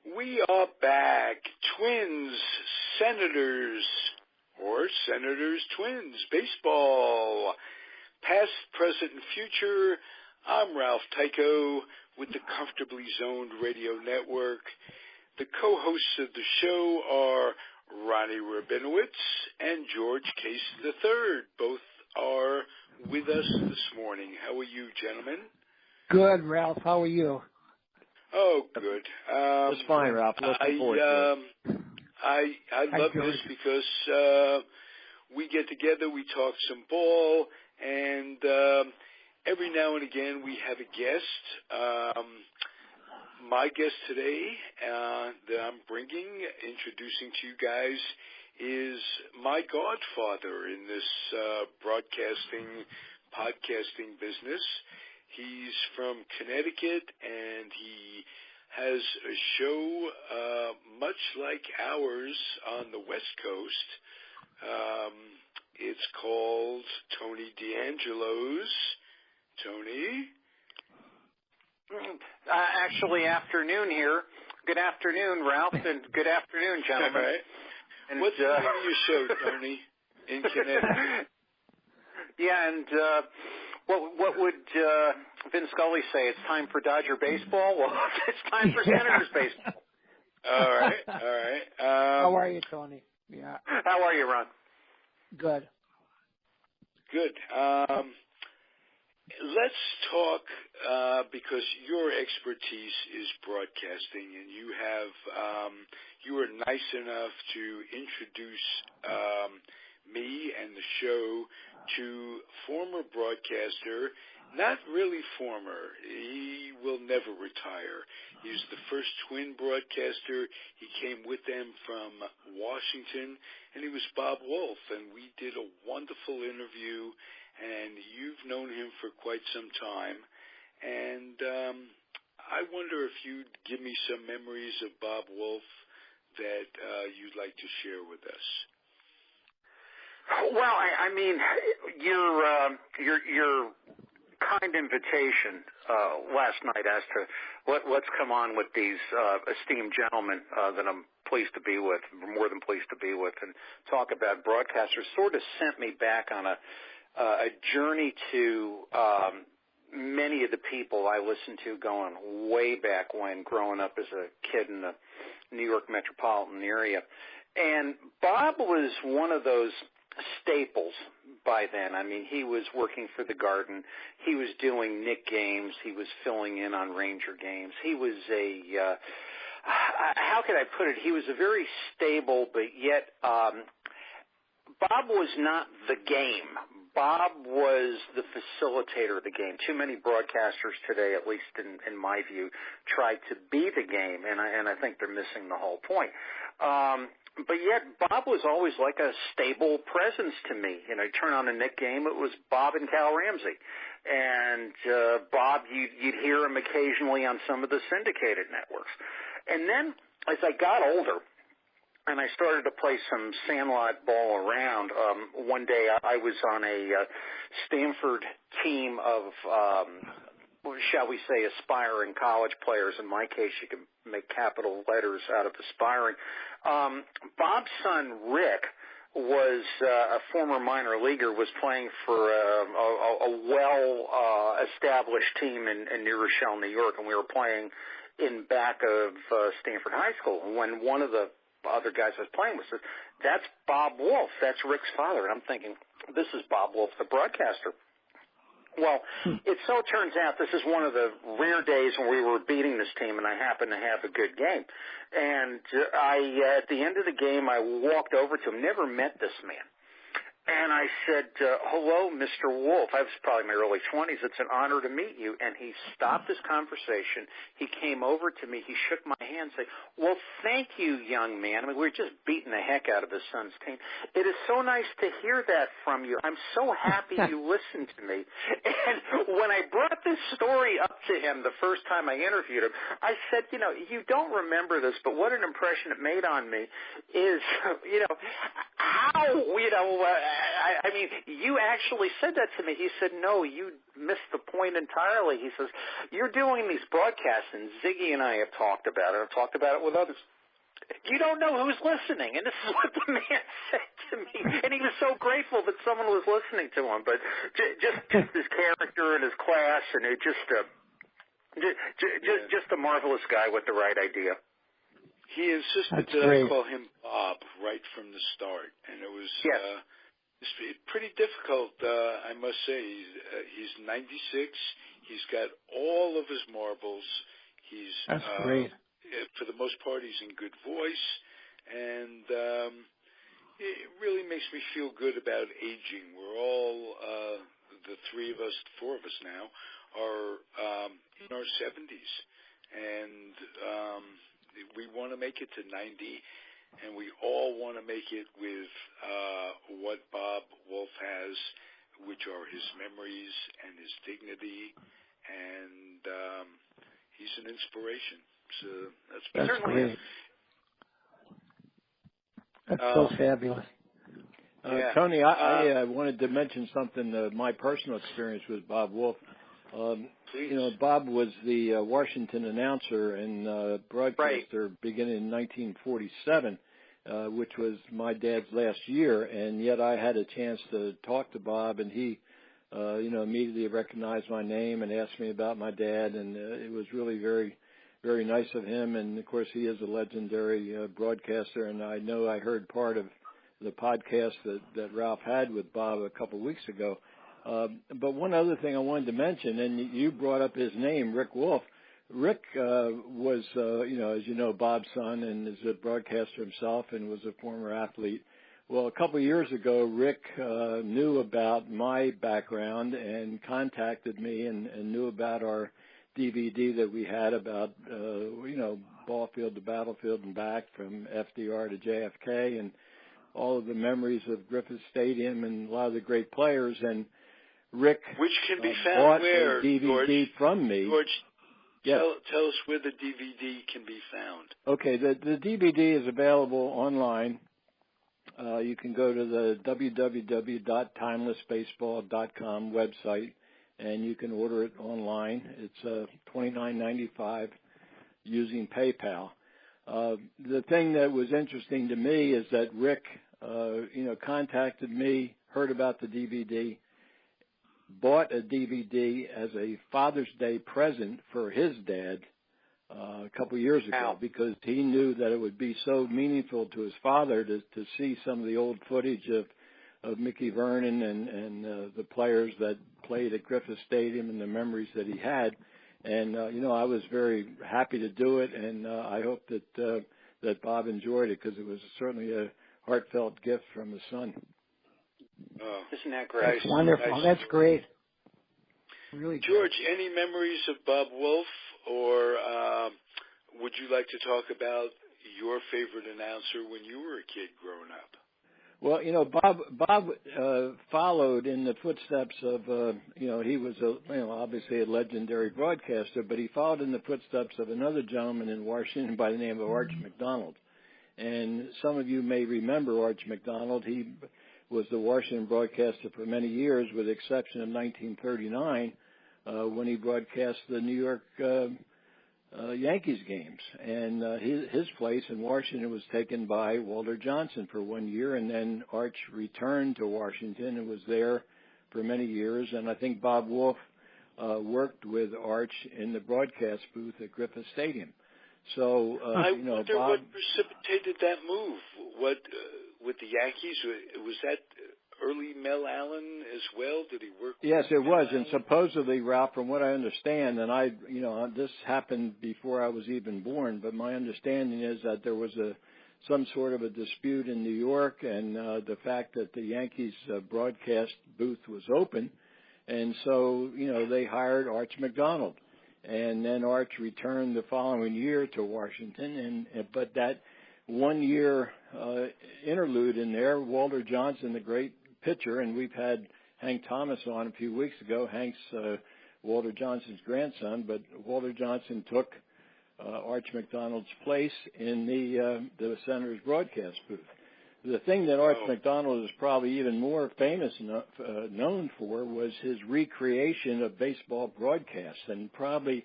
We are back. Twins, Senators, or Senators Twins, baseball. Past, present, and future. I'm Ralph Tyko with the Comfortably Zoned Radio Network. The co-hosts of the show are Ronnie Rabinowitz and George Case III. Both are with us this morning. How are you, gentlemen? Good, Ralph. How are you? Oh, good. Just fine, Ralph. Looking forward to it. I love this because we get together, we talk some ball, and every now and again we have a guest. My guest today that I'm introducing to you guys, is my godfather in this podcasting business. He's from Connecticut, and he has a show much like ours on the West Coast. It's called Tony D'Angelo's. Tony? Actually, afternoon here. Good afternoon, Ralph, and good afternoon, gentlemen. All right. And, what's the name of your show, Tony, in Connecticut? Yeah, and what would Vin Scully say? It's time for Dodger baseball? Well, it's time for Senators baseball. All right. How are you, Tony? Yeah. How are you, Ron? Good. Good. Let's talk, because your expertise is broadcasting, and you were nice enough to introduce me and the show to former broadcaster, not really former. He will never retire. He was the first Twin broadcaster. He came with them from Washington, and he was Bob Wolff, and we did a wonderful interview, and you've known him for quite some time. And I wonder if you'd give me some memories of Bob Wolff that you'd like to share with us. Well, I mean, your kind invitation last night as to let's come on with these esteemed gentlemen that I'm pleased to be with, more than pleased to be with, and talk about broadcasters sort of sent me back on a journey to many of the people I listened to going way back when, growing up as a kid in the New York metropolitan area. And Bob was one of those staples by then. I mean, he was working for the Garden. He was doing Knick games. He was filling in on Ranger games. He was how could I put it? He was a very stable, but yet Bob was not the game. Bob was the facilitator of the game. Too many broadcasters today, at least in my view, try to be the game, and I think they're missing the whole point. But yet, Bob was always like a stable presence to me. You know, you turn on a Knick game, it was Bob and Cal Ramsey. And Bob, you'd hear him occasionally on some of the syndicated networks. And then, as I got older, and I started to play some sandlot ball around, one day I was on a Stanford team of, shall we say, aspiring college players. In my case, you can make capital letters out of aspiring. Bob's son, Rick, was a former minor leaguer, was playing for a well-established team in New Rochelle, New York, and we were playing in back of Stanford High School. And when one of the other guys I was playing with says, "That's Bob Wolff, that's Rick's father." And I'm thinking, this is Bob Wolff, the broadcaster. Well, it so turns out this is one of the rare days when we were beating this team, and I happened to have a good game. And at the end of the game, I walked over to him, never met this man. And I said, "Hello, Mr. Wolff." I was probably in my early 20s. "It's an honor to meet you." And he stopped his conversation. He came over to me. He shook my hand and said, "Well, thank you, young man." I mean, we were just beating the heck out of his son's team. "It is so nice to hear that from you. I'm so happy you listened to me." And when I brought this story up to him the first time I interviewed him, I said, "You know, you don't remember this, but what an impression it made on me is, how I mean, you actually said that to me. He said, no, you missed the point entirely. He says, you're doing these broadcasts, and Ziggy and I have talked about it. I've talked about it with others. You don't know who's listening, and this is what the man said to me. And he was so grateful that someone was listening to him. But just his character and his class, and it just a marvelous guy with the right idea. He insisted that I call him Bob right from the start, and it was pretty difficult, I must say. He's 96. He's got all of his marbles. That's great. For the most part, he's in good voice, and it really makes me feel good about aging. We're all, the four of us now, are in our 70s, and we want to make it to 90, and we all want to make it with what Bob Wolff has, which are his memories and his dignity, and he's an inspiration. So that's great. That's so fabulous. Tony, I wanted to mention something, my personal experience with Bob Wolff. Bob was the Washington announcer and broadcaster beginning in 1947, which was my dad's last year, and yet I had a chance to talk to Bob, and he, immediately recognized my name and asked me about my dad, and it was really very, very nice of him. And of course, he is a legendary broadcaster, and I know I heard part of the podcast that Ralph had with Bob a couple of weeks ago. But one other thing I wanted to mention, and you brought up his name, Rick Wolff. Rick was, as you know, Bob's son, and is a broadcaster himself, and was a former athlete. Well, a couple of years ago, Rick knew about my background and contacted me and knew about our DVD that we had about, ball field to battlefield and back, from FDR to JFK, and all of the memories of Griffith Stadium and a lot of the great players. And Rick, which can be found bought where, a DVD George, from me. George, yes. Tell us where the DVD can be found. Okay, the DVD is available online. You can go to the www.timelessbaseball.com website, and you can order it online. It's $29.95 using PayPal. The thing that was interesting to me is that Rick, contacted me, heard about the DVD, bought a DVD as a Father's Day present for his dad a couple of years ago, because he knew that it would be so meaningful to his father to see some of the old footage of Mickey Vernon and the players that played at Griffith Stadium and the memories that he had. And, I was very happy to do it, and I hope that Bob enjoyed it, because it was certainly a heartfelt gift from his son. Oh, isn't that great? That's wonderful. Nice. That's great. Really George, great. any memories of Bob Wolff, or would you like to talk about your favorite announcer when you were a kid growing up? Well, Bob followed in the footsteps of, he was obviously a legendary broadcaster, but he followed in the footsteps of another gentleman in Washington by the name of Arch McDonald. And some of you may remember Arch McDonald. He was the Washington broadcaster for many years, with the exception of 1939, when he broadcast the New York Yankees games. And his place in Washington was taken by Walter Johnson for 1 year, and then Arch returned to Washington and was there for many years. And I think Bob Wolff worked with Arch in the broadcast booth at Griffith Stadium. So, I wonder Bob, what precipitated that move. What with the Yankees, was that early Mel Allen as well? Did he work with Yes, it Mel was. Allen? And supposedly, Ralph, from what I understand, and this happened before I was even born, but my understanding is that there was some sort of a dispute in New York, and the fact that the Yankees broadcast booth was open, and so, they hired Arch McDonald. And then Arch returned the following year to Washington, but that 1 year interlude in there, Walter Johnson, the great pitcher, and we've had Hank Thomas on a few weeks ago. Hank's Walter Johnson's grandson, but Walter Johnson took Arch McDonald's place in the Senator's broadcast booth. The thing that Arch McDonald is probably even more famous known for was his recreation of baseball broadcasts, and probably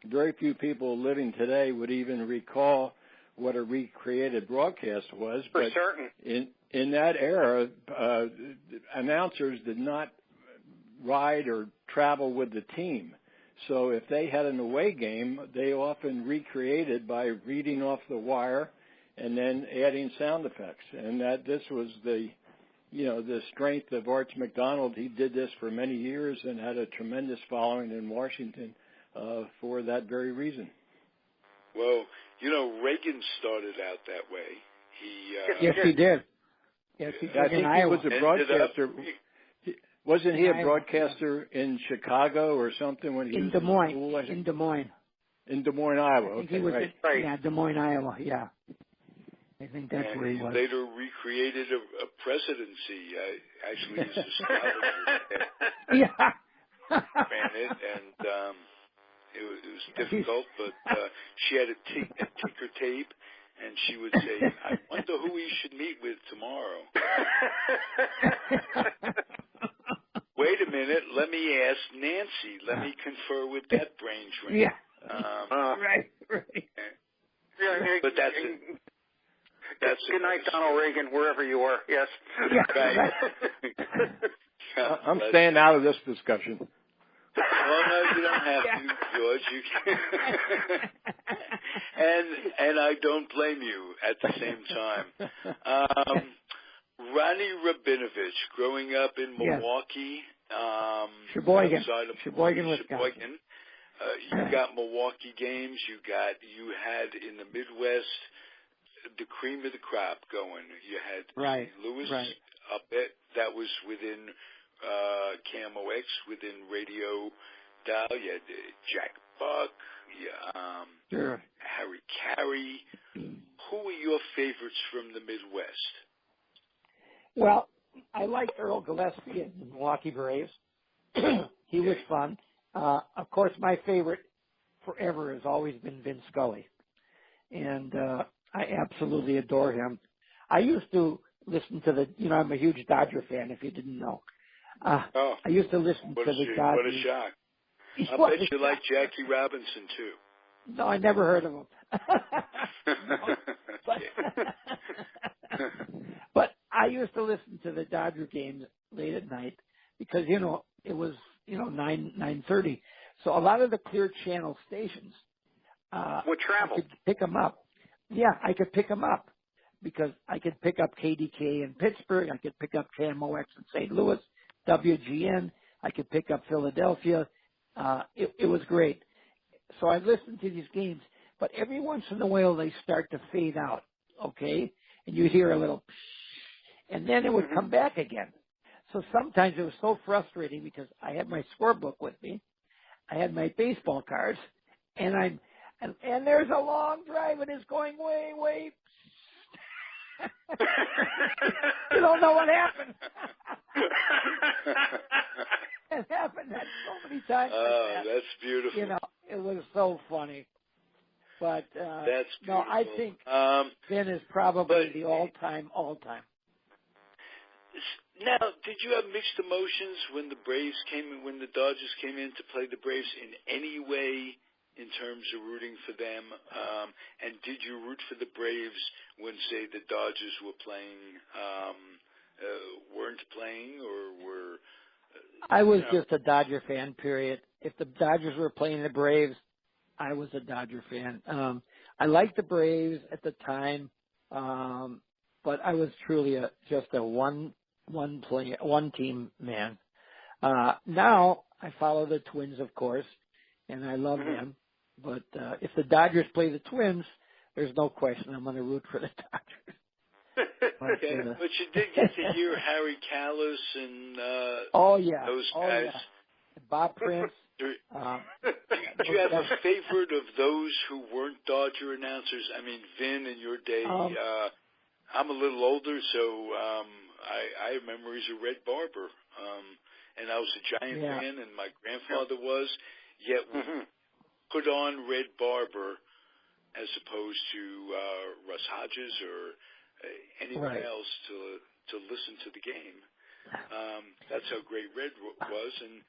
very few people living today would even recall what a recreated broadcast was. For certain. In that era, announcers did not ride or travel with the team. So if they had an away game, they often recreated by reading off the wire and then adding sound effects. And that this was the strength of Arch McDonald. He did this for many years and had a tremendous following in Washington for that very reason. Well, Reagan started out that way. Yes, he did. Yes, he did. I think he was a broadcaster. Wasn't he a broadcaster in Chicago or something when he was in Des Moines? In school? In Des Moines. In DesInes, Iowa. I think he was right. Yeah, Des Moines, Iowa. Yeah. I think that's where he was. Later recreated a presidency. Actually, his astrologer Yeah. ran it, and it was difficult. But she had a ticker tape, and she would say, "I wonder who we should meet with tomorrow." Wait a minute. Let me ask Nancy. Let me confer with that brain drain. Yeah. Right. But that's it. Good night, Donald Reagan, wherever you are. Yes. Yeah. Right. I'm staying out of this discussion. Well, no, you don't have to, George. You can. and I don't blame you at the same time. Ronnie Rabinowitz, growing up in Milwaukee, Sheboygan, Sheboygan, Wisconsin. You got Milwaukee games. You had in the Midwest the cream of the crop going. You had St. Louis up there. That was within KMOX, within radio dial. You had Jack Buck, Harry Carey. Who were your favorites from the Midwest? Well, I liked Earl Gillespie in the Milwaukee Braves. He was fun. Of course, my favorite forever has always been Vin Scully. And I absolutely adore him. I used to listen to I'm a huge Dodger fan, if you didn't know. I used to listen to the Dodgers. What a shock. I bet you like Jackie Robinson, too. No, I never heard of him. But I used to listen to the Dodger games late at night because, it was, 9:30. So a lot of the Clear Channel stations would travel. I could pick them up. Yeah, I could pick them up because I could pick up KDK in Pittsburgh. I could pick up KMOX in St. Louis, WGN. I could pick up Philadelphia. It was great. So I listened to these games, but every once in a while they start to fade out, okay? And you hear a little psh, and then it would come back again. So sometimes it was so frustrating because I had my scorebook with me. I had my baseball cards, and and there's a long drive and it's going way, way. You don't know what happened. It happened that so many times. Oh, like that. That's beautiful. It was so funny. But that's beautiful. no, I think Vin is probably the all-time. Now, did you have mixed emotions when the Dodgers came in to play the Braves in any way in terms of rooting for them? And did you root for the Braves when, say, the Dodgers were playing, weren't playing, or were? I was just a Dodger fan, period. If the Dodgers were playing the Braves, I was a Dodger fan. I liked the Braves at the time, but I was truly just a one team man. Now I follow the Twins, of course, and I love them. But if the Dodgers play the Twins, there's no question I'm going to root for the Dodgers. But you did get to hear Harry Callis and those guys. Yeah. Bob Prince. Did you have a favorite of those who weren't Dodger announcers? I mean, Vin, in your day, I'm a little older, so I have memories of Red Barber. And I was a Giant fan, and my grandfather was. Yet we put on Red Barber as opposed to Russ Hodges or anyone else to listen to the game. That's how great Red was, and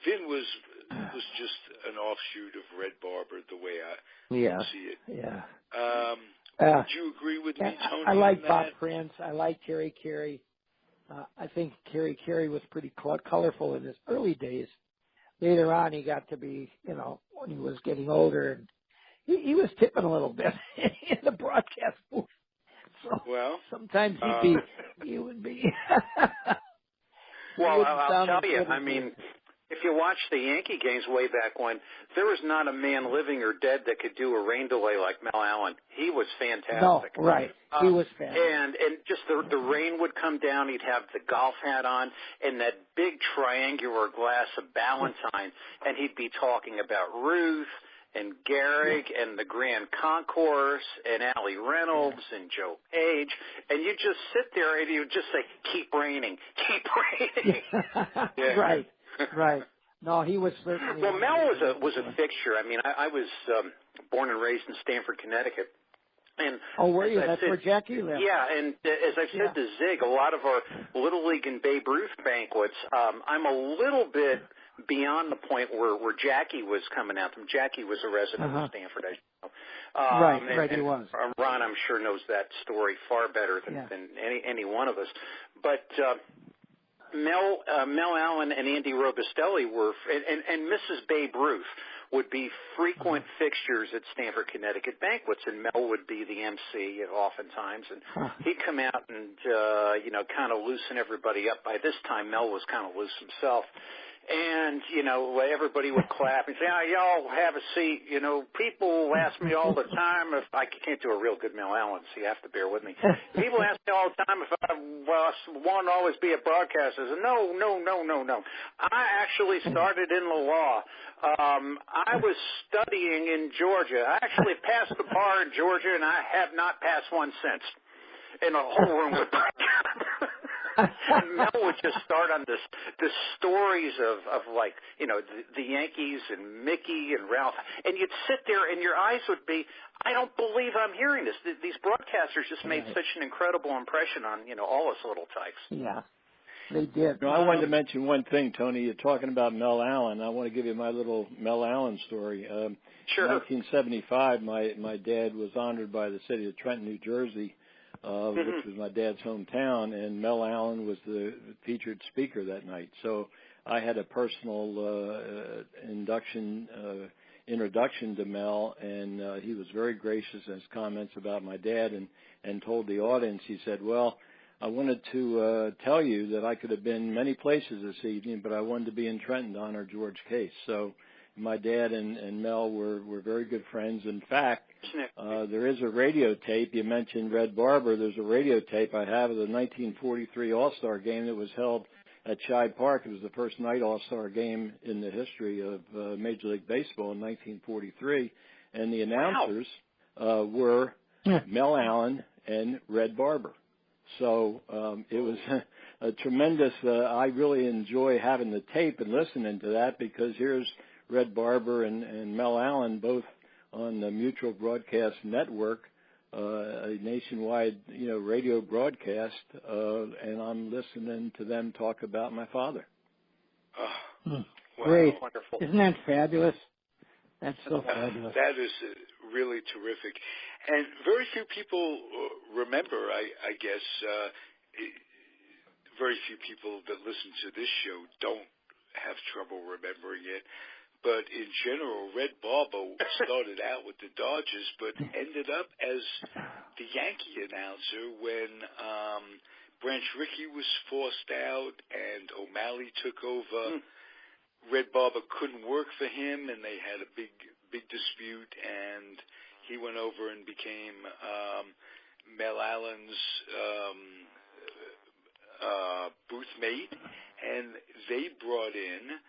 Vin was just an offshoot of Red Barber, the way I see it. Yeah. Would you agree with me, Tony? I like Bob Prince. I like Terry Carey. I think Terry Carey was pretty colorful in his early days. Later on, he got to be, when he was getting older, and he was tipping a little bit in the broadcast booth. So sometimes he would be. Well, I'll tell you, I mean, if you watch the Yankee games way back when, there was not a man living or dead that could do a rain delay like Mel Allen. He was fantastic. No, right. He was fantastic. And just the rain would come down. He'd have the golf hat on and that big triangular glass of Ballantine, and he'd be talking about Ruth and Gehrig and the Grand Concourse and Allie Reynolds and Joe Page, and you just sit there and you just say, "Keep raining, keep raining." Right. No, he was certainly. Well, Mel was a fixture. I mean, I was born and raised in Stamford, Connecticut. And were you? That's where Jackie lived. Yeah, and as I've said to Zig, a lot of our Little League and Babe Ruth banquets, I'm a little bit beyond the point where Jackie was coming out. Jackie was a resident of Stamford, as you know. Right, he was. Ron, I'm sure, knows that story far better than any one of us. But Mel Allen and Andy Robustelli were, and Mrs. Babe Ruth would be frequent fixtures at Stamford, Connecticut banquets, and Mel would be the MC oftentimes, and he'd come out and kind of loosen everybody up. By this time, Mel was kind of loose himself. And, everybody would clap and say, y'all have a seat. People ask me all the time if I can't do a real good Mel Allen, so you have to bear with me. People ask me all the time if I want to always be a broadcaster. I said, no. I actually started in the law. I was studying in Georgia. I actually passed the bar in Georgia, and I have not passed one since. And the whole room would and Mel would just start on the stories of like, the Yankees and Mickey and Ralph. And you'd sit there and your eyes would be, I don't believe I'm hearing this. These broadcasters just made such an incredible impression on, all us little types. Yeah, they did. No, I wanted to mention one thing, Tony. You're talking about Mel Allen. I want to give you my little Mel Allen story. Sure. In 1975, my dad was honored by the city of Trenton, New Jersey, which was my dad's hometown, and Mel Allen was the featured speaker that night. So I had a personal introduction to Mel, and he was very gracious in his comments about my dad, and told the audience, he said, well, I wanted to tell you that I could have been many places this evening, but I wanted to be in Trenton to honor George Case. So my dad and Mel were very good friends. In fact, there is a radio tape. You mentioned Red Barber. There's a radio tape I have of the 1943 All-Star game that was held at Shibe Park. It was the first night All-Star game in the history of Major League Baseball in 1943. And the announcers were Mel Allen and Red Barber. So it was a tremendous, I really enjoy having the tape and listening to that, because here's Red Barber and Mel Allen both on the Mutual Broadcast Network, a nationwide, radio broadcast, and I'm listening to them talk about my father. Great. Wonderful. Isn't that fabulous? That's so fabulous. That is really terrific. And very few people remember, I guess, very few people that listen to this show don't have trouble remembering it. But in general, Red Barber started out with the Dodgers, but ended up as the Yankee announcer when Branch Rickey was forced out and O'Malley took over. Red Barber couldn't work for him, and they had a big dispute, and he went over and became Mel Allen's booth mate, and they brought in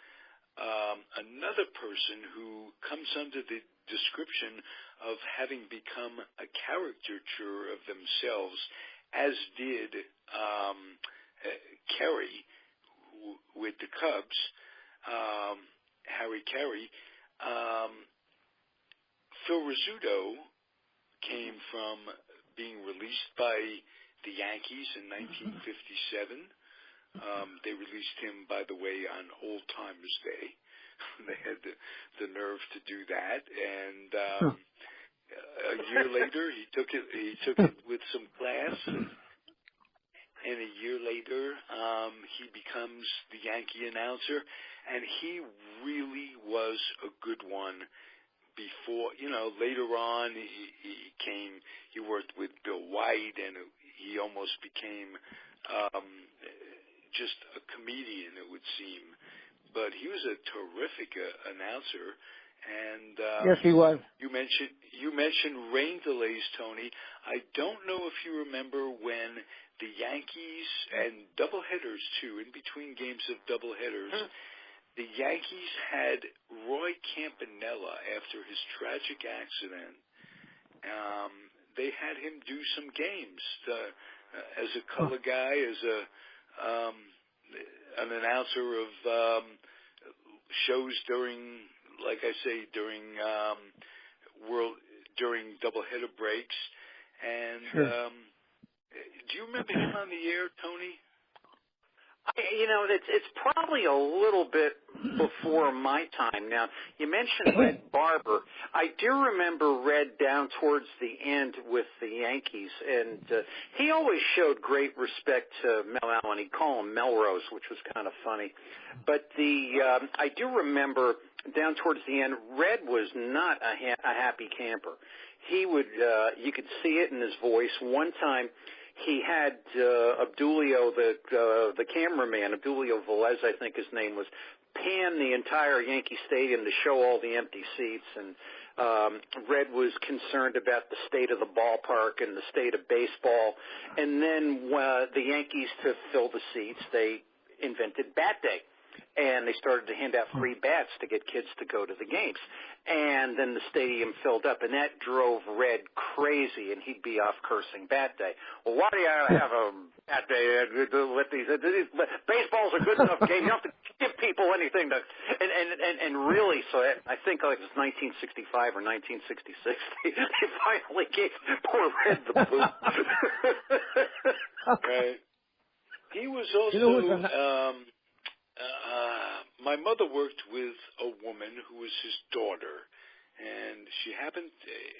another person who comes under the description of having become a caricature of themselves, as did Carey with the Cubs, Harry Carey. Phil Rizzuto came from being released by the Yankees in 1957. They released him, by the way, on Old Timers Day. They had the nerve to do that, and a year later he took it with some class, and a year later he becomes the Yankee announcer, and he really was a good one. Before, later on he worked with Bill White, and he almost became just a comedian, it would seem. But he was a terrific announcer, and yes, he was. You mentioned rain delays, Tony. I don't know if you remember when the Yankees and doubleheaders too, in between games of doubleheaders, the Yankees had Roy Campanella after his tragic accident. They had him do some games as a color guy, as an announcer of shows during, like I say, during doubleheader breaks. And do you remember him on the air, Tony? It's probably a little bit before my time. Now, you mentioned Red Barber. I do remember Red down towards the end with the Yankees, and he always showed great respect to Mel Allen. He'd call him Melrose, which was kind of funny. But I do remember down towards the end, Red was not a happy camper. He would, you could see it in his voice. One time, he had Obdulio, the cameraman, Obdulio Velez, I think his name was, pan the entire Yankee Stadium to show all the empty seats. And Red was concerned about the state of the ballpark and the state of baseball. And then the Yankees, to fill the seats, they invented Bat Day. And they started to hand out free bats to get kids to go to the games. And then the stadium filled up, and that drove Red crazy, and he'd be off cursing Bat Day. Well, why do you have a Bat Day? Baseball's a good enough game. You don't have to give people anything to. And really, so I think like it was 1965 or 1966, they finally gave poor Red the boot. Right. He was also. My mother worked with a woman who was his daughter, and she happened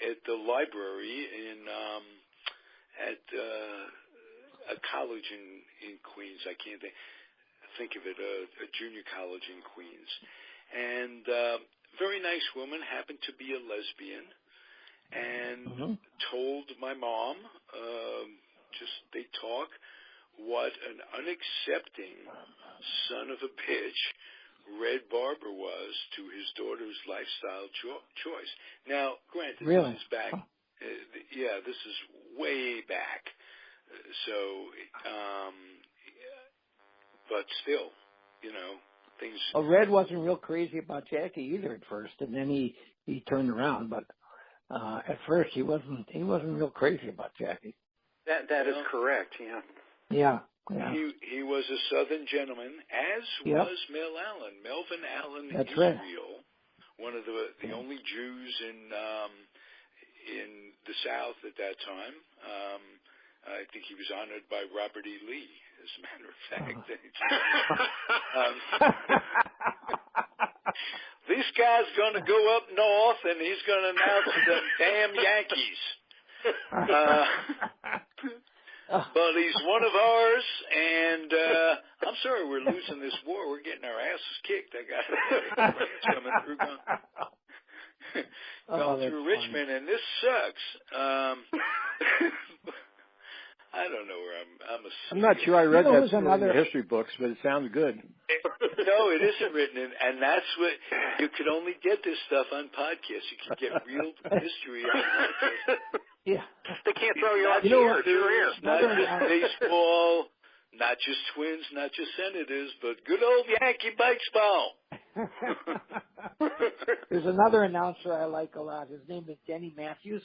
at the library at a college in Queens. I can't think of it, a junior college in Queens. And very nice woman, happened to be a lesbian, and told my mom, they talk, what an unaccepting son of a bitch Red Barber was to his daughter's lifestyle choice. Now, granted, really? This is back. This is way back. But still, things. Well, Red wasn't real crazy about Jackie either at first, and then he turned around. But at first, he wasn't real crazy about Jackie. That is correct. Yeah. Yeah. He was a Southern gentleman, as was Melvin Allen That's Israel, right. one of the only Jews in the South at that time. I think he was honored by Robert E. Lee, as a matter of fact. This guy's going to go up north, and he's going to announce the damn Yankees. But he's one of ours, and I'm sorry we're losing this war. We're getting our asses kicked. I got coming through, going through Richmond, and this sucks. I don't know where I'm not sure I read that in the history books, but it sounds good. No, it isn't written in, and that's what you could only get this stuff on podcasts. You can get real history on podcasts. Yeah. They can't throw you off your ear. Not just baseball, not just Twins, not just Senators, but good old Yankee baseball. There's another announcer I like a lot. His name is Denny Matthews.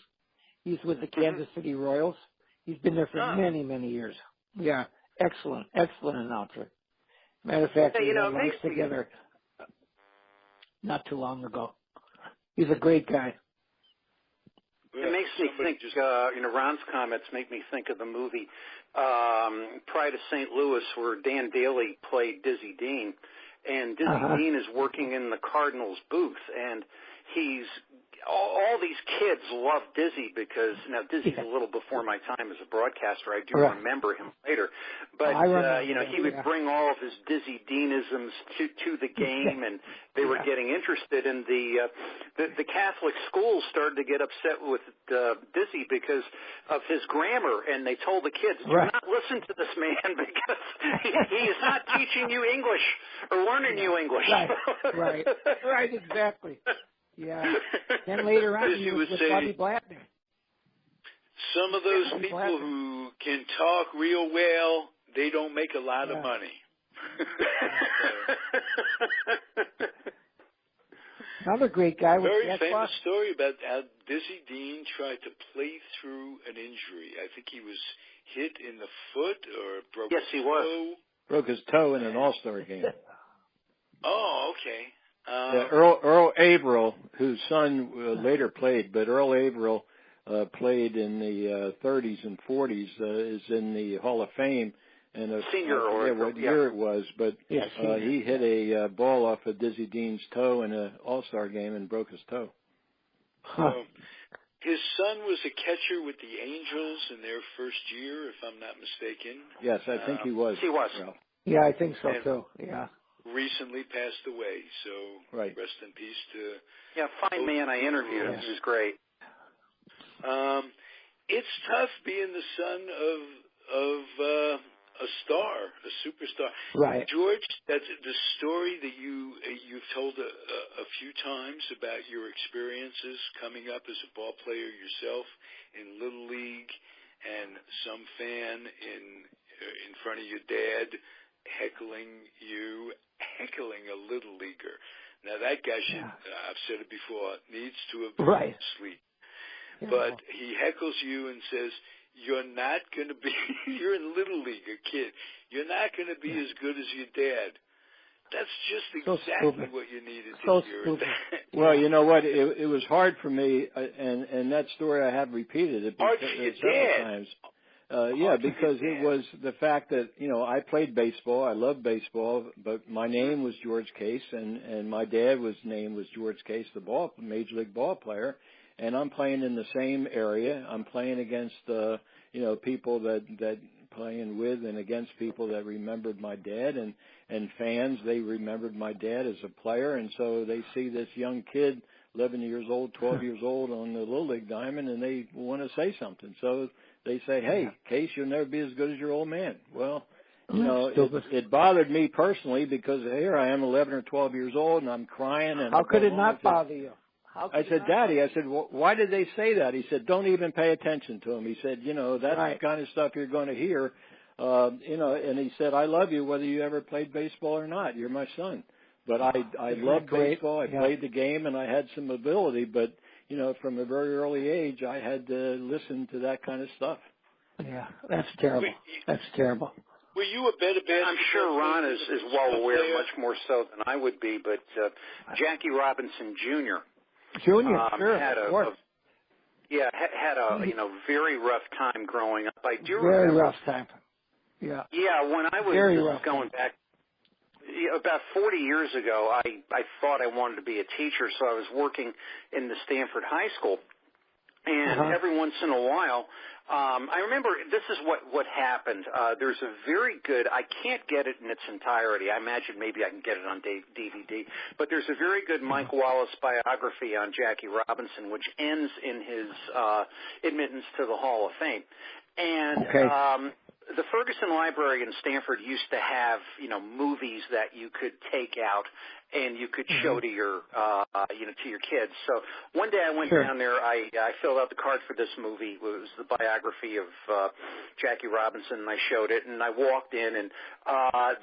He's with the Kansas City Royals. He's been there for many, many years. Yeah, excellent announcer. Matter of fact, we had lunch together not too long ago. He's a great guy. It makes me think, Ron's comments make me think of the movie Pride of St. Louis, where Dan Daly played Dizzy Dean. And Dizzy Dean is working in the Cardinals booth, and he's all these kids love Dizzy because now Dizzy's a little before my time as a broadcaster. I do remember him later, but he would bring all of his Dizzy Deanisms to the game, and they were getting interested. And the Catholic schools started to get upset with Dizzy because of his grammar, and they told the kids, "Do not listen to this man because he is not teaching you English or learning you English." Right, exactly. Yeah. Then later on, he was with Bobby Blattner. Some of those people who can talk real well, they don't make a lot of money. Another great guy was very famous story about how Dizzy Dean tried to play through an injury. I think he was hit in the foot or broke his toe. Was. Broke his toe in an All-Star game. Oh, okay. Earl Averill, whose son later played, but Earl Averill played in the 30s and 40s, is in the Hall of Fame. And senior, I forget what year it was, but he hit a ball off of Dizzy Dean's toe in an All-Star game and broke his toe. His son was a catcher with the Angels in their first year, if I'm not mistaken. Yes, I think he was. He was. Yeah, I think so too. Yeah. Recently passed away, so rest in peace to... Yeah, fine man I interviewed him. He was great. It's tough being the son of a star, a superstar. Right. George, that's the story that you've told a few times about your experiences coming up as a ball player yourself in Little League and some fan in front of your dad heckling a little leaguer. Now that guy should, I've said it before, needs to have been asleep. Yeah. But he heckles you and says, you're not going to be, you're in Little League, a kid. You're not going to be as good as your dad. That's just exactly what you needed to hear. Well, you know what? It was hard for me, and that story I have repeated it several times. Because it was the fact that, I played baseball. I loved baseball, but my name was George Case, and my dad's name was George Case, the Major League ball player, and I'm playing in the same area. I'm playing against, people that playing with and against people that remembered my dad, and fans, they remembered my dad as a player, and so they see this young kid, 11 years old, 12 years old on the Little League diamond, and they want to say something. So they say, hey, Case, you'll never be as good as your old man. Well, it bothered me personally because here I am 11 or 12 years old and I'm crying. And how could it not bother you? I said, Daddy, why did they say that? He said, don't even pay attention to him. He said, that's the kind of stuff you're going to hear. And he said, I love you whether you ever played baseball or not. You're my son. But I loved baseball. I played the game and I had some ability, but from a very early age, I had to listen to that kind of stuff. Yeah, that's terrible. That's terrible. Were you a better basketball? I'm sure Ron is well aware, much more so than I would be, but Jackie Robinson Jr. Had a very rough time growing up. I do very remember. Rough time. Yeah. Yeah, when I was going back about 40 years ago, I thought I wanted to be a teacher, so I was working in the Stanford High School. And every once in a while, I remember this is what happened. There's a very good, I can't get it in its entirety. I imagine maybe I can get it on DVD. But there's a very good Mike Wallace biography on Jackie Robinson, which ends in his admittance to the Hall of Fame. And the Ferguson Library in Stanford used to have, movies that you could take out and you could show to your, to your kids. So one day I went down there. I filled out the card for this movie. It was the biography of Jackie Robinson, and I showed it. And I walked in, and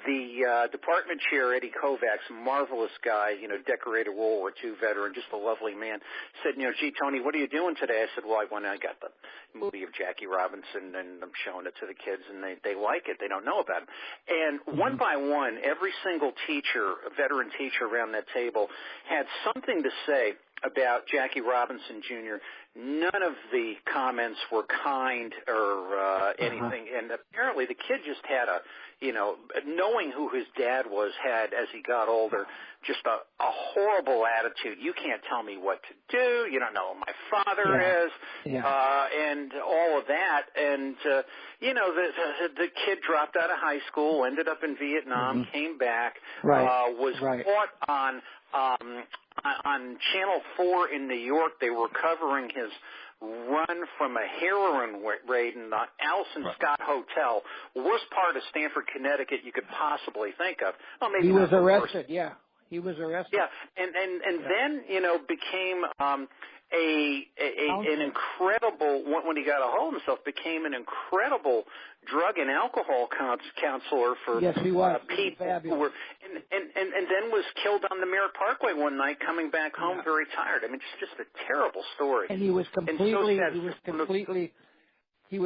the department chair, Eddie Kovacs, marvelous guy, decorated World War II veteran, just a lovely man, said, gee, Tony, what are you doing today? I said, well, I got the movie of Jackie Robinson, and I'm showing it to the kids, and they like it. They don't know about him. And one by one, every single teacher, a veteran teacher around that table, had something to say about Jackie Robinson Jr., none of the comments were kind or anything. And apparently the kid just had knowing who his dad was, had, as he got older, just a horrible attitude. You can't tell me what to do. You don't know who my father is. And all of that. And, the kid dropped out of high school, ended up in Vietnam, came back, was caught on Channel 4 in New York. They were covering his run from a heroin raid in the Allison Scott Hotel, worst part of Stamford, Connecticut you could possibly think of. Well, maybe he was arrested. He was arrested. Yeah, and then became an incredible, when he got a hold of himself, became an incredible drug and alcohol counselor for people who were, and then was killed on the Merritt Parkway one night coming back home very tired. I mean, it's just a terrible story. And he was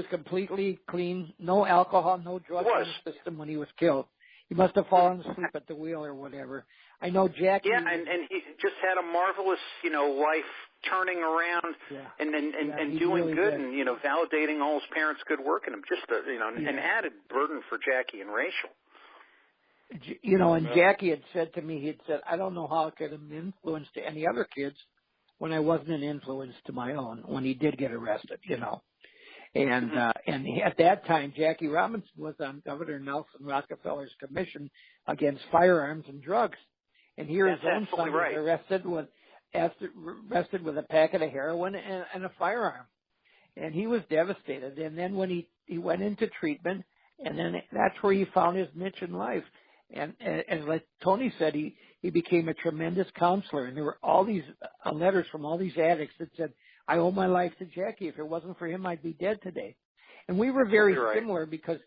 completely clean, no alcohol, no drugs in the system when he was killed. He must have fallen asleep at the wheel or whatever. I know Jackie. Yeah, and he just had a marvelous, life turning around and doing really good and, validating all his parents' good work and just, an added burden for Jackie and Rachel. And Jackie had said to me, I don't know how I could have been influenced to any other kids when I wasn't an influence to my own, when he did get arrested, And at that time, Jackie Robinson was on Governor Nelson Rockefeller's commission against firearms and drugs. And here his own son was arrested with a packet of heroin and a firearm. And he was devastated. And then when he went into treatment, and then that's where he found his niche in life. And like Tony said, he became a tremendous counselor. And there were all these letters from all these addicts that said, I owe my life to Jackie. If it wasn't for him, I'd be dead today. And we were very similar because,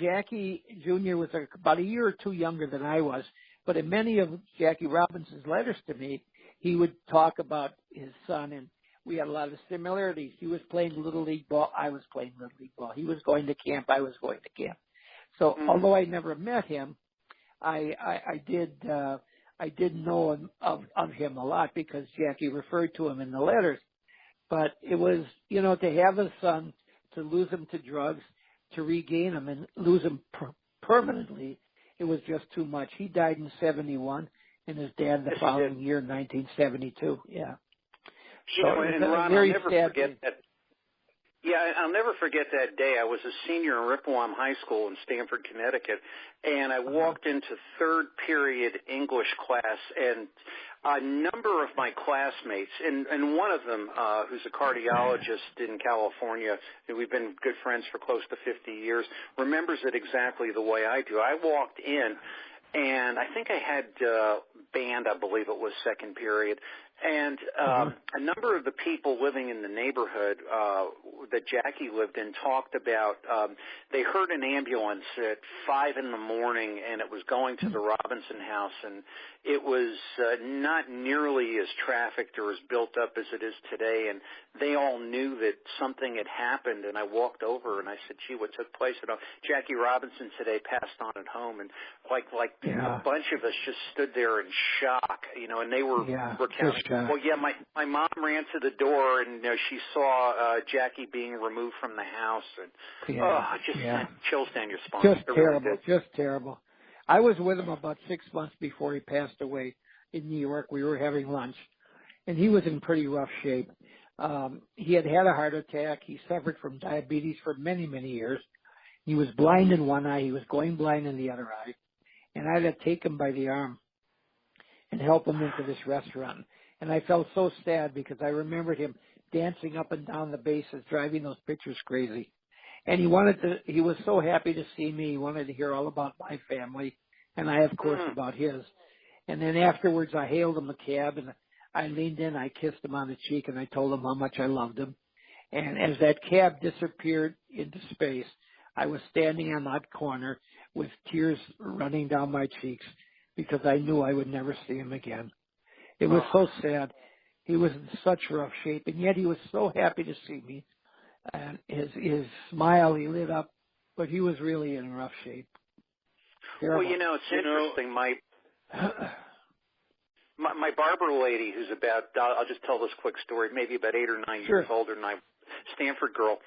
Jackie Jr. was about a year or two younger than I was. But in many of Jackie Robinson's letters to me, he would talk about his son, and we had a lot of similarities. He was playing Little League ball. I was playing Little League ball. He was going to camp. I was going to camp. So although I never met him, I did know of him a lot because Jackie referred to him in the letters. But it was, to have a son, to lose him to drugs, to regain him and lose him permanently, it was just too much. He died in 1971, and his dad the following year in 1972. Yeah. So and Ron, I'll never forget that. Yeah, I'll never forget that day. I was a senior in Rippewam High School in Stamford, Connecticut, and I walked into third period English class, and a number of my classmates, and one of them, who's a cardiologist in California, and we've been good friends for close to 50 years, remembers it exactly the way I do. I walked in, and I think I had band, I believe it was second period, and a number of the people living in the neighborhood that Jackie lived in talked about, they heard an ambulance at 5 in the morning, and it was going to the Robinson house, and it was not nearly as trafficked or as built up as it is today, and they all knew that something had happened, and I walked over, and I said, gee, what took place? And Jackie Robinson today passed on at home, and a bunch of us just stood there in shock, and they were recounting. Well, my mom ran to the door, and she saw Jackie being removed from the house, and just sent chills down your spine. Just terrible. I was with him about 6 months before he passed away in New York. We were having lunch, and he was in pretty rough shape. He had a heart attack. He suffered from diabetes for many, many years. He was blind in one eye. He was going blind in the other eye. And I had to take him by the arm and help him into this restaurant. And I felt so sad because I remembered him dancing up and down the bases, driving those pictures crazy. And he was so happy to see me. He wanted to hear all about my family, and I, of course, about his. And then afterwards, I hailed him a cab, and I leaned in, I kissed him on the cheek, and I told him how much I loved him. And as that cab disappeared into space, I was standing on that corner with tears running down my cheeks because I knew I would never see him again. It was so sad. He was in such rough shape, and yet he was so happy to see me. And his smile, he lit up, but he was really in rough shape. Terrible. Well, it's interesting. My barber lady, who's about, I'll just tell this quick story, maybe about 8 or 9 years older than I, Stanford girl.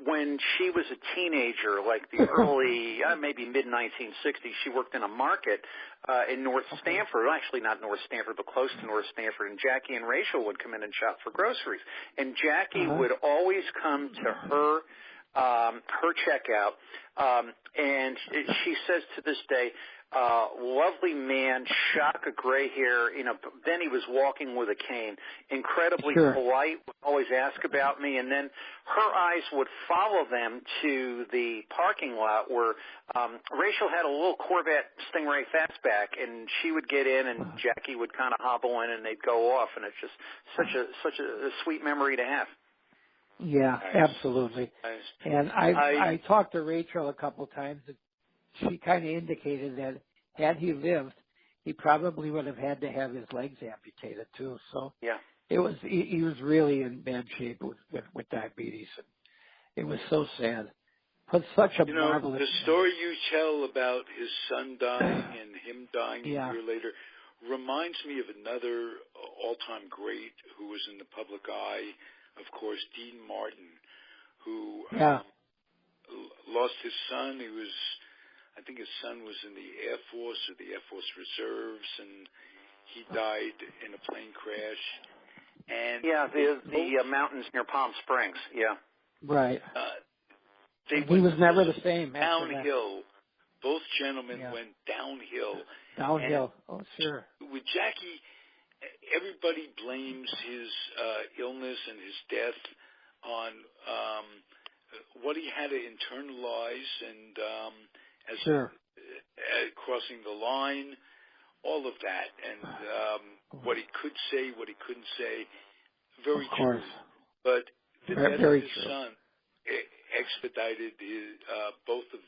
When she was a teenager, like the early, maybe mid-1960s, she worked in a market in North Stamford. Well, actually, not North Stamford, but close to North Stamford. And Jackie and Rachel would come in and shop for groceries. And Jackie would always come to her checkout, and she says to this day, lovely man, shock of gray hair. Then he was walking with a cane, incredibly polite, would always ask about me, and then her eyes would follow them to the parking lot where Rachel had a little Corvette Stingray fastback, and she would get in, and Jackie would kind of hobble in, and they'd go off, and it's just such a sweet memory to have. Yeah, absolutely. And I talked to Rachel a couple times. She kind of indicated that had he lived, he probably would have had to have his legs amputated too. So he was really in bad shape with diabetes. It was so sad. But such a marvelous. The story you tell about his son dying and him dying a year later reminds me of another all-time great who was in the public eye. Of course, Dean Martin, who lost his son. I think his son was in the Air Force or the Air Force Reserves, and he died in a plane crash. And the mountains near Palm Springs. Yeah, right. He was never the same. Downhill. Both gentlemen went downhill. Downhill. Sure. With Jackie, everybody blames his illness and his death on what he had to internalize and crossing the line, all of that, and what he could say, what he couldn't say. Very true. But the death of his son expedited both of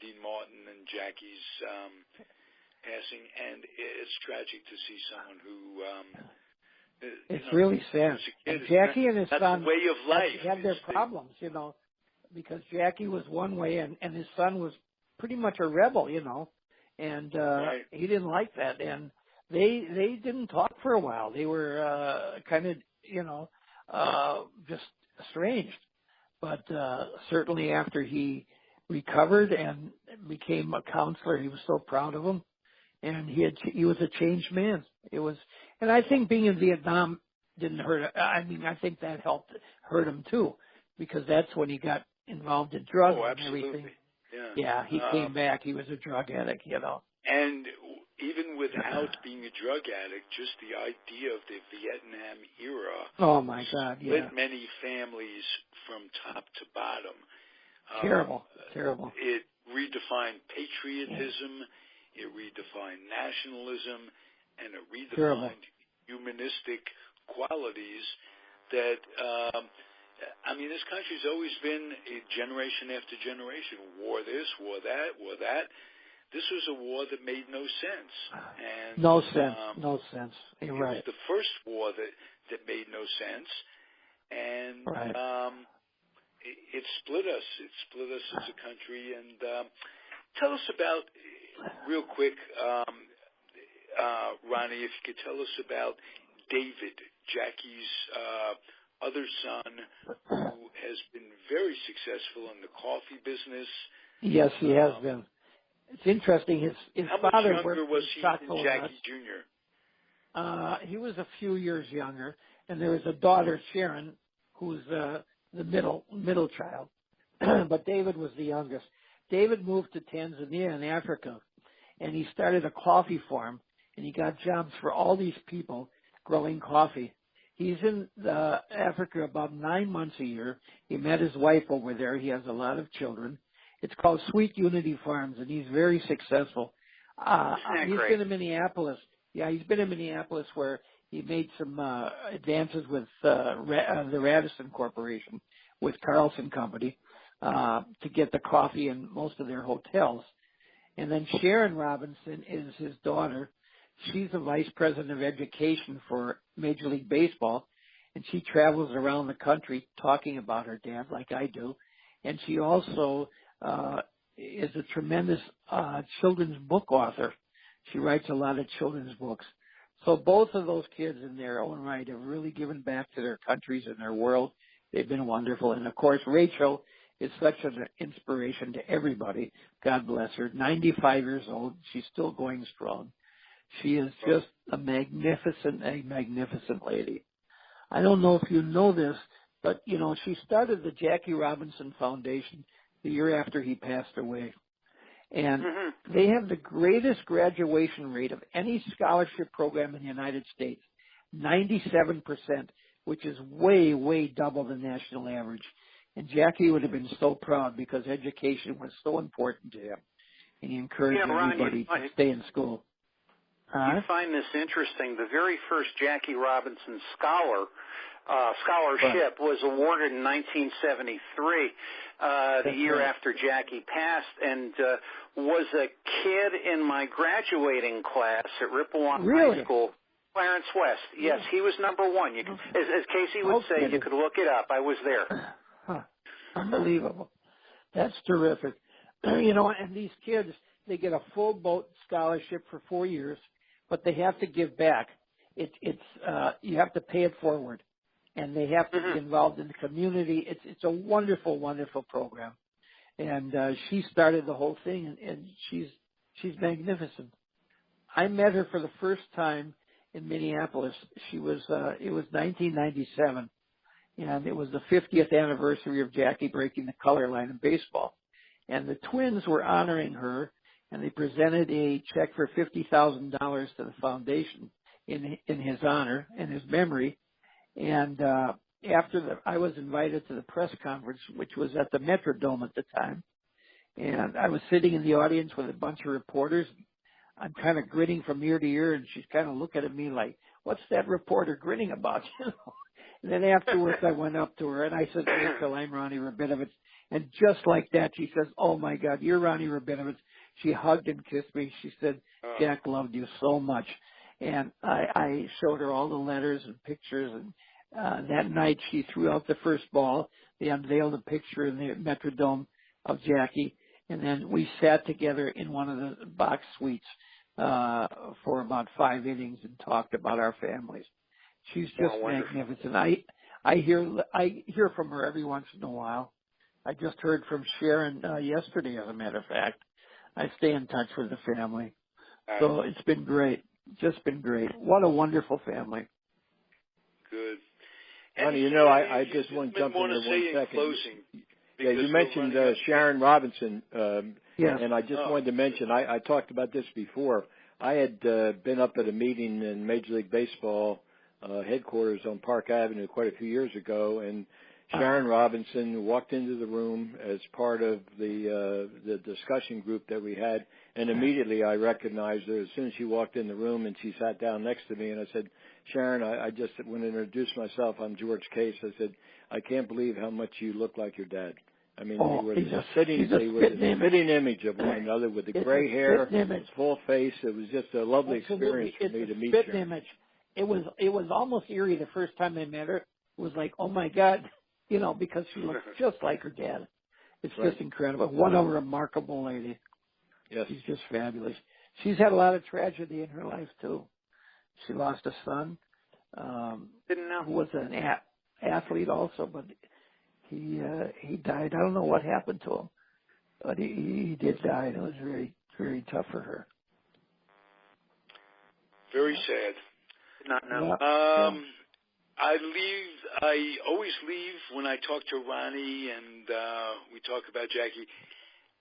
Dean Martin and Jackie's passing, and it's tragic to see someone who it's really sad. And Jackie and his son way of life had their problems, because Jackie was one way and his son was pretty much a rebel, and he didn't like that, and they didn't talk for a while. They were kind of just estranged, but certainly after he recovered and became a counselor, he was so proud of him. And he was a changed man. And I think being in Vietnam didn't hurt. I mean, I think that hurt him too, because that's when he got involved in drugs and everything. Yeah, he came back. He was a drug addict, And even without being a drug addict, just the idea of the Vietnam era. Oh my God! Split many families from top to bottom. Terrible. It redefined patriotism. It redefined nationalism, and it redefined humanistic qualities that, this country's always been a generation after generation. War this, war that, war that. This was a war that made no sense. And, no sense. You're right. It was the first war that made no sense. And it split us. It split us as a country. And tell us about, real quick, Ronnie, if you could tell us about David, Jackie's other son, who has been very successful in the coffee business. Yes, he has been. It's interesting. His father much younger was he than Jackie Jr.? He was a few years younger, and there was a daughter, Sharon, who's the middle child. But David was the youngest. David moved to Tanzania in Africa, and he started a coffee farm, and he got jobs for all these people growing coffee. He's in Africa about 9 months a year. He met his wife over there. He has a lot of children. It's called Sweet Unity Farms, and he's very successful. He's been in Minneapolis. Yeah, he's been in Minneapolis where he made some advances with the Radisson Corporation, with Carlson Company, to get the coffee in most of their hotels. And then Sharon Robinson is his daughter. She's the vice president of education for Major League Baseball, and she travels around the country talking about her dad like I do. And she also is a tremendous children's book author. She writes a lot of children's books. So both of those kids in their own right have really given back to their countries and their world. They've been wonderful. And of course, Rachel is such an inspiration to everybody. God bless her. 95 years old. She's still going strong. She is just a magnificent lady. I don't know if you know this, but you know, she started the Jackie Robinson Foundation the year after he passed away. And they have the greatest graduation rate of any scholarship program in the United States, 97%, which is way, way double the national average. And Jackie would have been so proud because education was so important to him. And he encouraged everybody to stay in school. You find this interesting. The very first Jackie Robinson scholarship was awarded in 1973, the year after Jackie passed, and was a kid in my graduating class at Ripplewan High School. Clarence West. Yes, he was number one. You can, as Casey would say, you could look it up. I was there. Unbelievable. That's terrific. You know, and these kids, they get a full boat scholarship for 4 years, but they have to give back. You have to pay it forward, and they have to be involved in the community. It's a wonderful, wonderful program, and she started the whole thing, and she's magnificent. I met her for the first time in Minneapolis. It was 1997, and it was the 50th anniversary of Jackie breaking the color line in baseball, and the Twins were honoring her. And they presented a check for $50,000 to the foundation in his honor, in his memory. And I was invited to the press conference, which was at the Metrodome at the time. And I was sitting in the audience with a bunch of reporters. I'm kind of grinning from ear to ear, and she's kind of looking at me like, "What's that reporter grinning about?" You know. And then afterwards, I went up to her and I said, "Rachel, I'm Ronnie Rabinowitz." And just like that, she says, "Oh my God, you're Ronnie Rabinowitz." She hugged and kissed me. She said, "Jack loved you so much." And I showed her all the letters and pictures. And that night she threw out the first ball. They unveiled a picture in the Metrodome of Jackie. And then we sat together in one of the box suites for about 5 innings and talked about our families. She's just magnificent. I hear from her every once in a while. I just heard from Sharon yesterday, as a matter of fact. I stay in touch with the family. So it's been great. Just been great. What a wonderful family. Good. Honey, you know, I just want to jump in there 1 second. Yeah, you mentioned Sharon Robinson, and I just wanted to mention, I talked about this before. I had been up at a meeting in Major League Baseball headquarters on Park Avenue quite a few years ago, and Sharon Robinson walked into the room as part of the discussion group that we had, and immediately I recognized her as soon as she walked in the room, and she sat down next to me, and I said, "Sharon, I just want to introduce myself. I'm George Case." I said, "I can't believe how much you look like your dad." I mean, they were the fitting image of one another with the gray hair, his full face. It was just a lovely experience for me to meet her. Image. It was almost eerie the first time I met her. It was like, oh my God. You know, because she looks just like her dad. It's just incredible. What a remarkable lady. Yes. She's just fabulous. She's had a lot of tragedy in her life, too. She lost a son. Didn't know. Who was an athlete also, but he died. I don't know what happened to him, but he did die, and it was very, very tough for her. Very sad. Did not know. Yeah. I always leave when I talk to Ronnie and we talk about Jackie.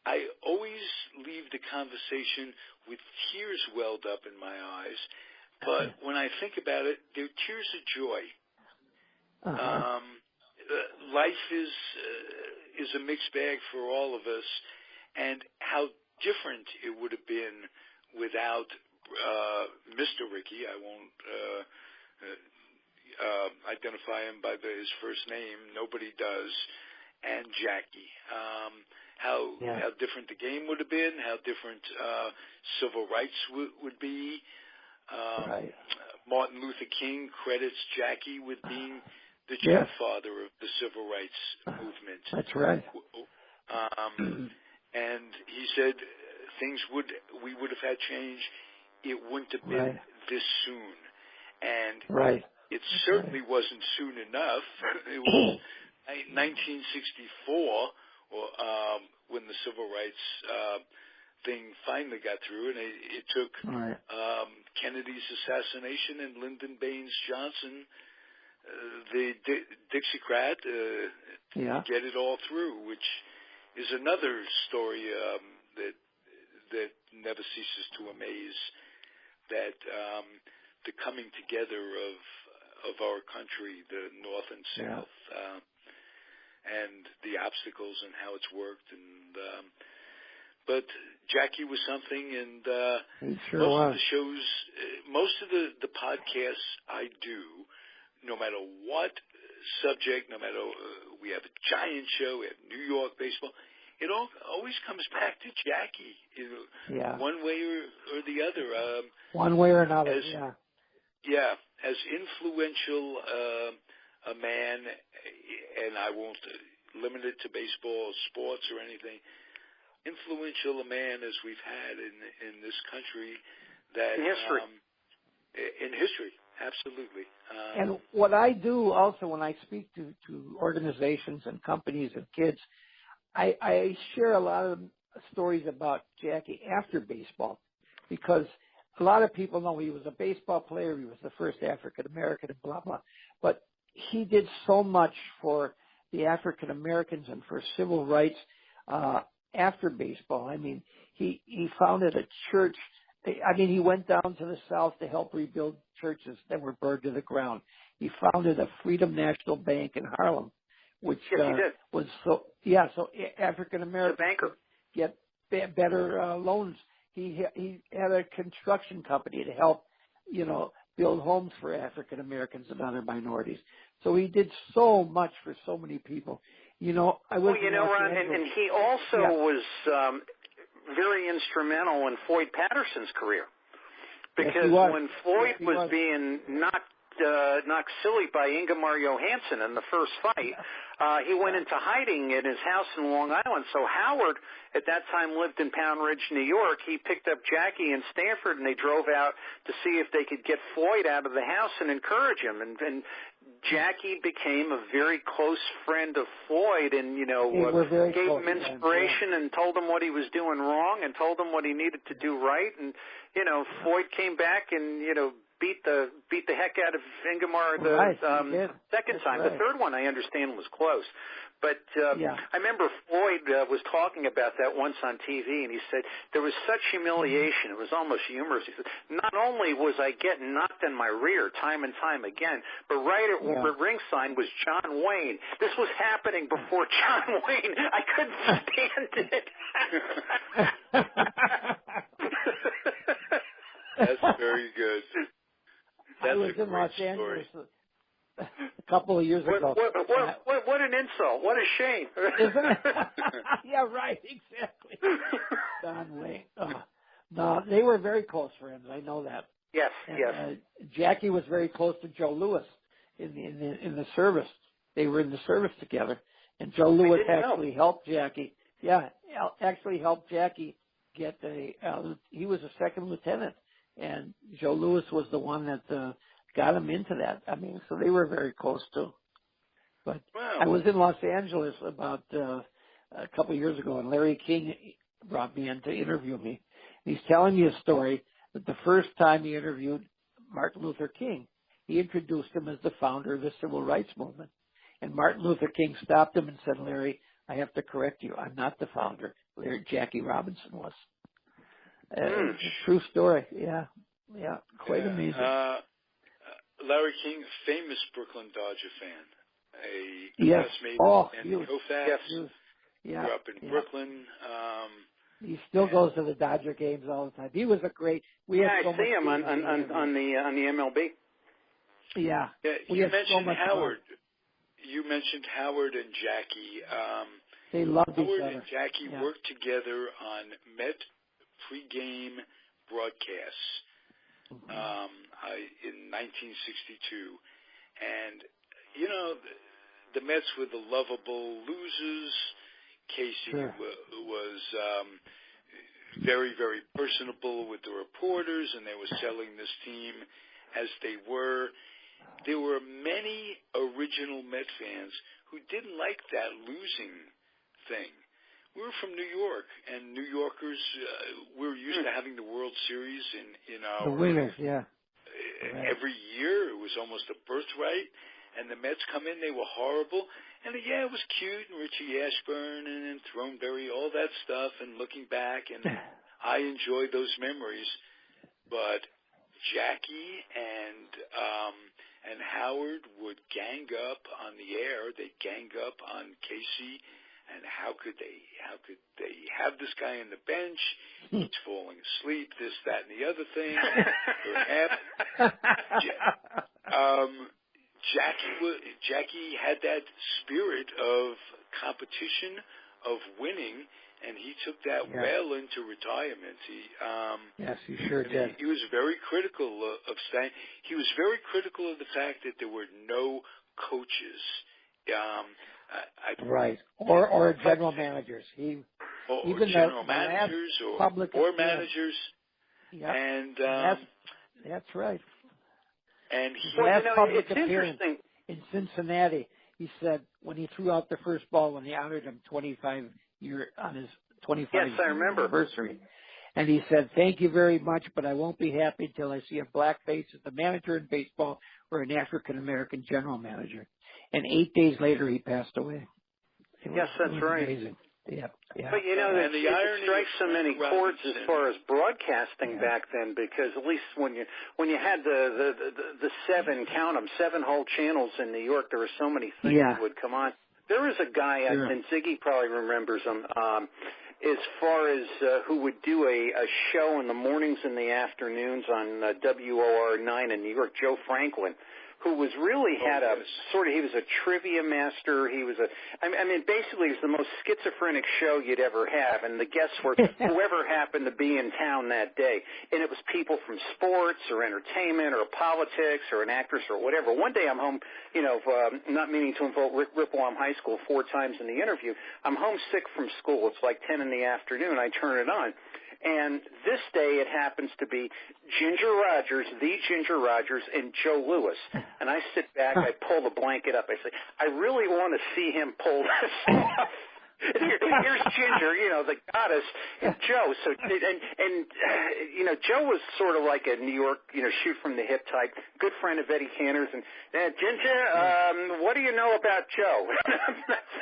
I always leave the conversation with tears welled up in my eyes. But when I think about it, they're tears of joy. Life is a mixed bag for all of us, and how different it would have been without Mr. Ricky. I won't identify him by his first name. Nobody does. And Jackie. How different the game would have been, how different civil rights would be. Martin Luther King credits Jackie with being the godfather of the civil rights movement. That's right. And he said we would have had change. It wouldn't have been this soon. And right. it certainly wasn't soon enough. It was 1964, when the civil rights thing finally got through, and it took Kennedy's assassination and Lyndon Baines Johnson, the Dixiecrat, get it all through, which is another story that never ceases to amaze. That the coming together of our country, the North and South, and the obstacles and how it's worked, and but Jackie was something, and most of the shows, most of the podcasts I do, no matter what subject, no matter we have a Giant show, we have New York baseball, it always comes back to Jackie, one way or the other. One way or another, as influential a man, and I won't limit it to baseball, sports, or anything, influential a man as we've had in this country. That in history, absolutely. And what I do also when I speak to organizations and companies and kids, I share a lot of stories about Jackie after baseball, because a lot of people know he was a baseball player, he was the first African American, and blah blah. But he did so much for the African Americans and for civil rights after baseball. I mean, he founded a church. I mean, he went down to the South to help rebuild churches that were burned to the ground. He founded a Freedom National Bank in Harlem, which was so African Americans get better loans. He had a construction company to help, build homes for African Americans and other minorities. So he did so much for so many people. Ron, and he also was very instrumental in Floyd Patterson's career, because when Floyd was being knocked silly by Ingemar Johansson in the first fight, he went into hiding in his house in Long Island. So Howard, at that time, lived in Pound Ridge, New York. He picked up Jackie in Stanford, and they drove out to see if they could get Floyd out of the house and encourage him. And Jackie became a very close friend of Floyd, and gave him inspiration and told him what he was doing wrong and told him what he needed to do right. And Floyd came back and beat the heck out of Ingemar the second time. The third one, I understand, was close. But I remember Floyd was talking about that once on TV, and he said there was such humiliation. It was almost humorous. He said, not only was I getting knocked in my rear time and time again, but right at ringside was John Wayne. This was happening before John Wayne. I couldn't stand it. That's very good. That's I was in Los Angeles a couple of years ago. What an insult. What a shame. Isn't it? Yeah, right. Exactly. Don Wayne. No, they were very close friends. I know that. Yes, and, Jackie was very close to Joe Louis in the service. They were in the service together. And Joe Louis actually helped Jackie. Yeah, actually helped Jackie get he was a second lieutenant. And Joe Louis was the one that got him into that. I mean, so they were very close too. But I was in Los Angeles about a couple of years ago, and Larry King brought me in to interview me. He's telling me a story that the first time he interviewed Martin Luther King, he introduced him as the founder of the Civil Rights Movement. And Martin Luther King stopped him and said, "Larry, I have to correct you. I'm not the founder. Jackie Robinson was." It's a true story. Yeah, quite amazing. Larry King, famous Brooklyn Dodger fan, a classmate and Koufax. Grew up in Brooklyn. He still goes to the Dodger games all the time. He was a great. I see him on the MLB. Yeah. You mentioned Howard. You mentioned Howard and Jackie. They loved each other. Howard and Jackie worked together on Met pregame broadcasts in 1962, and the Mets were the lovable losers. Casey was very, very personable with the reporters, and they were selling this team as they were, there were many original Met fans who didn't like that losing thing. We were from New York, and New Yorkers, we're used to having the World Series in our... The winners, yeah. Every year, it was almost a birthright, and the Mets come in, they were horrible. And yeah, it was cute, and Richie Ashburn and Throneberry, all that stuff, and looking back, and I enjoyed those memories. But Jackie and Howard would gang up on the air. They'd gang up on Casey. And how could they have this guy on the bench? He's falling asleep, this, that, and the other thing. Jackie had that spirit of competition, of winning, and he took that well into retirement. Yes, he sure did. He was very critical of Stein. He was very critical of the fact that there were no coaches. Right, or general managers. Or general managers, or managers. Yep. And that's right. And last public appearance in Cincinnati, he said when he threw out the first ball when they honored him on his 25th anniversary, and he said, "Thank you very much, but I won't be happy until I see a black face as the manager in baseball or an African American general manager." And 8 days later, he passed away. Yes, that's right. Amazing. Yeah. But it strikes so many chords as far as broadcasting back then, because at least when you had the seven whole channels in New York, there were so many things that would come on. There was a guy, and Ziggy probably remembers him, as far as who would do a show in the mornings and the afternoons on WOR 9 in New York, Joe Franklin, who was really he was a trivia master. He was basically it was the most schizophrenic show you'd ever have, and the guests were whoever happened to be in town that day. And it was people from sports or entertainment or politics or an actress or whatever. One day I'm home, not meaning to invoke Rick Rippleham High School 4 times in the interview. I'm homesick from school. It's like 10 in the afternoon. I turn it on. And this day it happens to be Ginger Rogers, the Ginger Rogers, and Joe Louis. And I sit back, I pull the blanket up, I say, I really want to see him pull this off. Here's Ginger, the goddess, and Joe. So, Joe was sort of like a New York, shoot from the hip type, good friend of Eddie Cantor's. And Ginger, what do you know about Joe?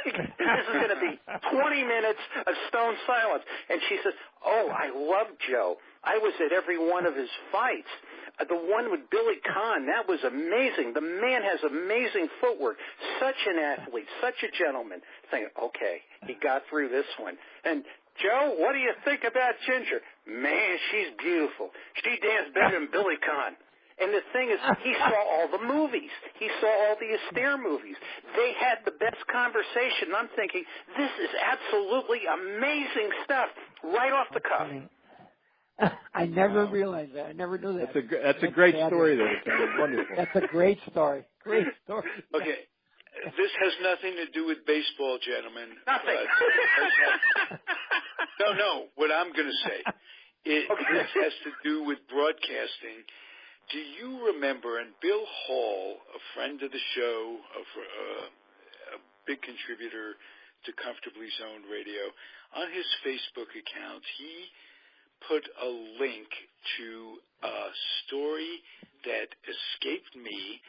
This is going to be 20 minutes of stone silence. And she says, "Oh, I love Joe. I was at every one of his fights. The one with Billy Conn, that was amazing. The man has amazing footwork. Such an athlete, such a gentleman." Thinking, okay, he got through this one. And Joe, what do you think about Ginger? Man, she's beautiful. She danced better than Billy Conn. And the thing is, he saw all the movies. He saw all the Astaire movies. They had the best conversation. I'm thinking, this is absolutely amazing stuff, right off the cuff. I never realized that. I never knew that. That's a great story, though. Wonderful. That's a great story. Great story. Okay. This has nothing to do with baseball, gentlemen. Nothing. No. What I'm going to say, this has to do with broadcasting. Do you remember, and Bill Hall, a friend of the show, a big contributor to Comfortably Zoned Radio, on his Facebook account, he put a link to a story that escaped me,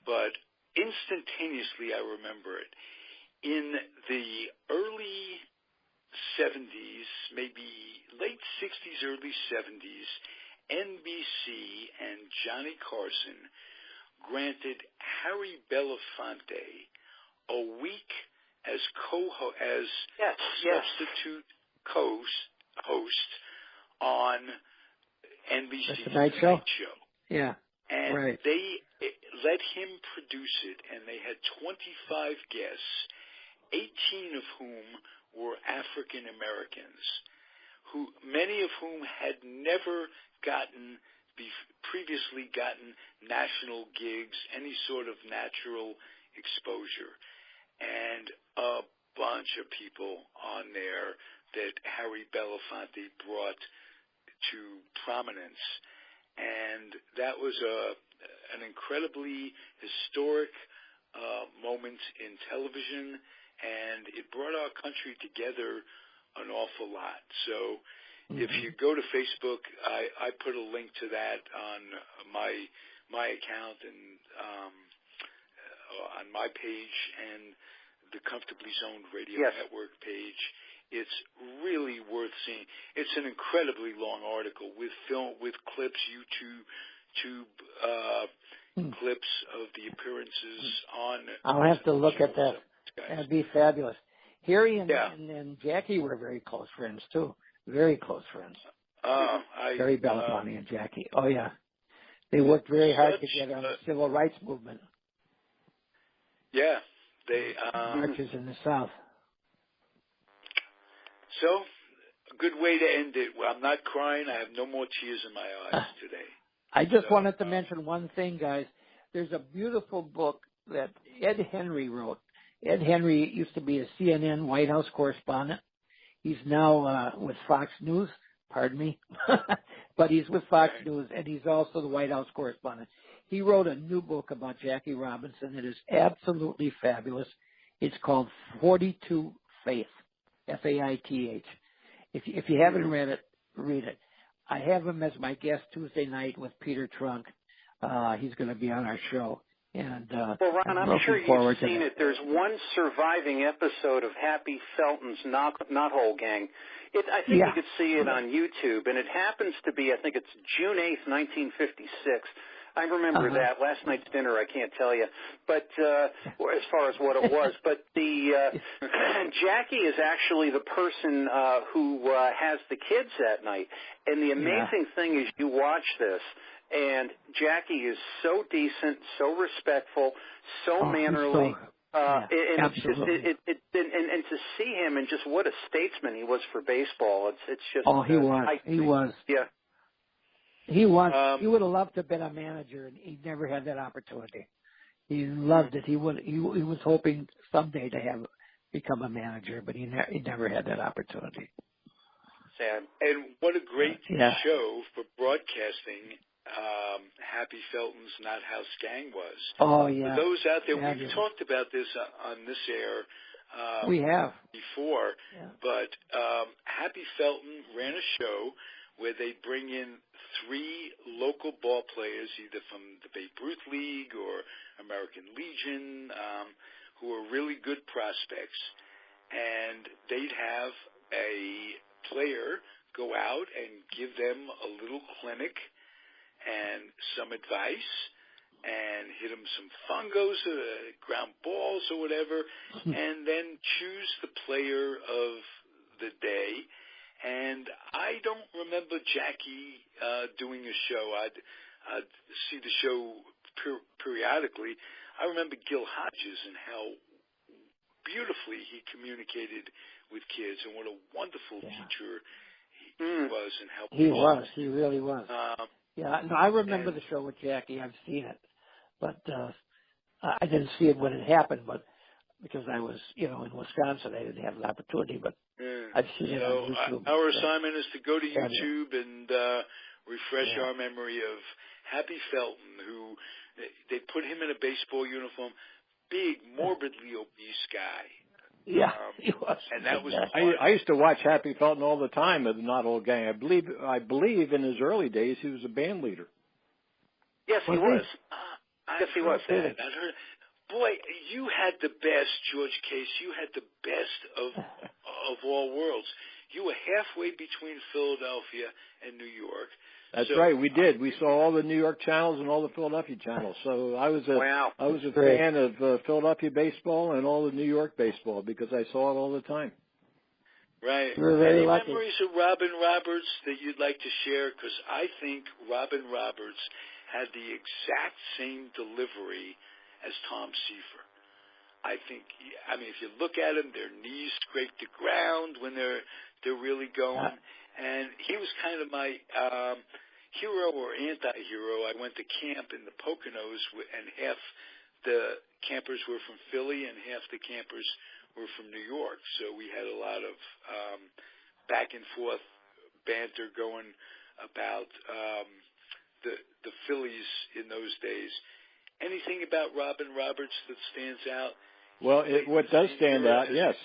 but instantaneously I remember it. In the early 70s, maybe late 60s, early 70s, NBC and Johnny Carson granted Harry Belafonte a week as substitute host on NBC's The Night Show. Yeah. And they let him produce it, and they had 25 guests, 18 of whom were African Americans, many of whom had never previously gotten national gigs, any sort of natural exposure, and a bunch of people on there that Harry Belafonte brought to prominence. And that was an incredibly historic moment in television, and it brought our country together an awful lot. So if you go to Facebook, I put a link to that on my account and on my page and the Comfortably Zoned Radio Network page. It's really worth seeing. It's an incredibly long article with clips, YouTube clips of the appearances on. I'll have to look at that. That'd be fabulous. Harry and Jackie were very close friends too. Very close friends. Harry Belafonte and Jackie. Oh yeah, they worked very hard together on the civil rights movement. Yeah, they marches in the South. So, a good way to end it. Well, I'm not crying. I have no more tears in my eyes today. I just wanted to mention one thing, guys. There's a beautiful book that Ed Henry wrote. Ed Henry used to be a CNN White House correspondent. He's now with Fox News, pardon me. But he's with Fox News, and he's also the White House correspondent. He wrote a new book about Jackie Robinson. It is absolutely fabulous. It's called 42 Faith. Faith. If you haven't read it, read it. I have him as my guest Tuesday night with Peter Trunk. He's going to be on our show. And well, Ron, I'm sure you've seen it. There's one surviving episode of Happy Felton's Knothole Gang. I think you could see it on YouTube, and it happens to be, I think it's June 8th, 1956. I remember that. Last night's dinner, I can't tell you, but as far as what it was. But Jackie is actually the person who has the kids that night. And the amazing thing is you watch this, and Jackie is so decent, so respectful, so mannerly. And it's just and to see him and just what a statesman he was for baseball. It's just he was. Yeah. He was. He would have loved to have been a manager, and he never had that opportunity. He loved it. He was hoping someday to become a manager, but he never had that opportunity. Sad. And what a great show for broadcasting. Happy Felton's Not House Gang was. Oh yeah. For those out there, we've talked about this on this air. We have before, but Happy Felton ran a show where they bring in 3 local ball players, either from the Babe Ruth League or American Legion, who are really good prospects. And they'd have a player go out and give them a little clinic and some advice and hit them some fungos, ground balls or whatever, and then choose the player of the day. And I don't remember Jackie doing a show. I'd see the show periodically. I remember Gil Hodges and how beautifully he communicated with kids and what a wonderful teacher he was and how he was. He really was. I remember the show with Jackie. I've seen it, but I didn't see it when it happened. But because I was, in Wisconsin, I didn't have an opportunity. But I've seen it on YouTube. Our assignment is to go to YouTube and refresh our memory of Happy Felton, who they put him in a baseball uniform, big, morbidly obese guy. Yeah, he was. And that was. I used to watch Happy Felton all the time at the Knothole Gang. I believe in his early days he was a band leader. Yes, he was. Yes, he was. Boy, you had the best, George Case. You had the best of all worlds. You were halfway between Philadelphia and New York. That's right. We did. We saw all the New York channels and all the Philadelphia channels. So I was a fan of Philadelphia baseball and all the New York baseball because I saw it all the time. Right. We're very Any lucky. memories of Robin Roberts that you'd like to share? Because I think Robin Roberts had the exact same delivery as Tom Seaver. I think, if you look at them, their knees scrape the ground when they're really going. And he was kind of my hero or anti-hero. I went to camp in the Poconos, and half the campers were from Philly and half the campers were from New York. So we had a lot of back and forth banter going about the Phillies in those days. Anything about Robin Roberts that stands out? Well, what does stand out, yes.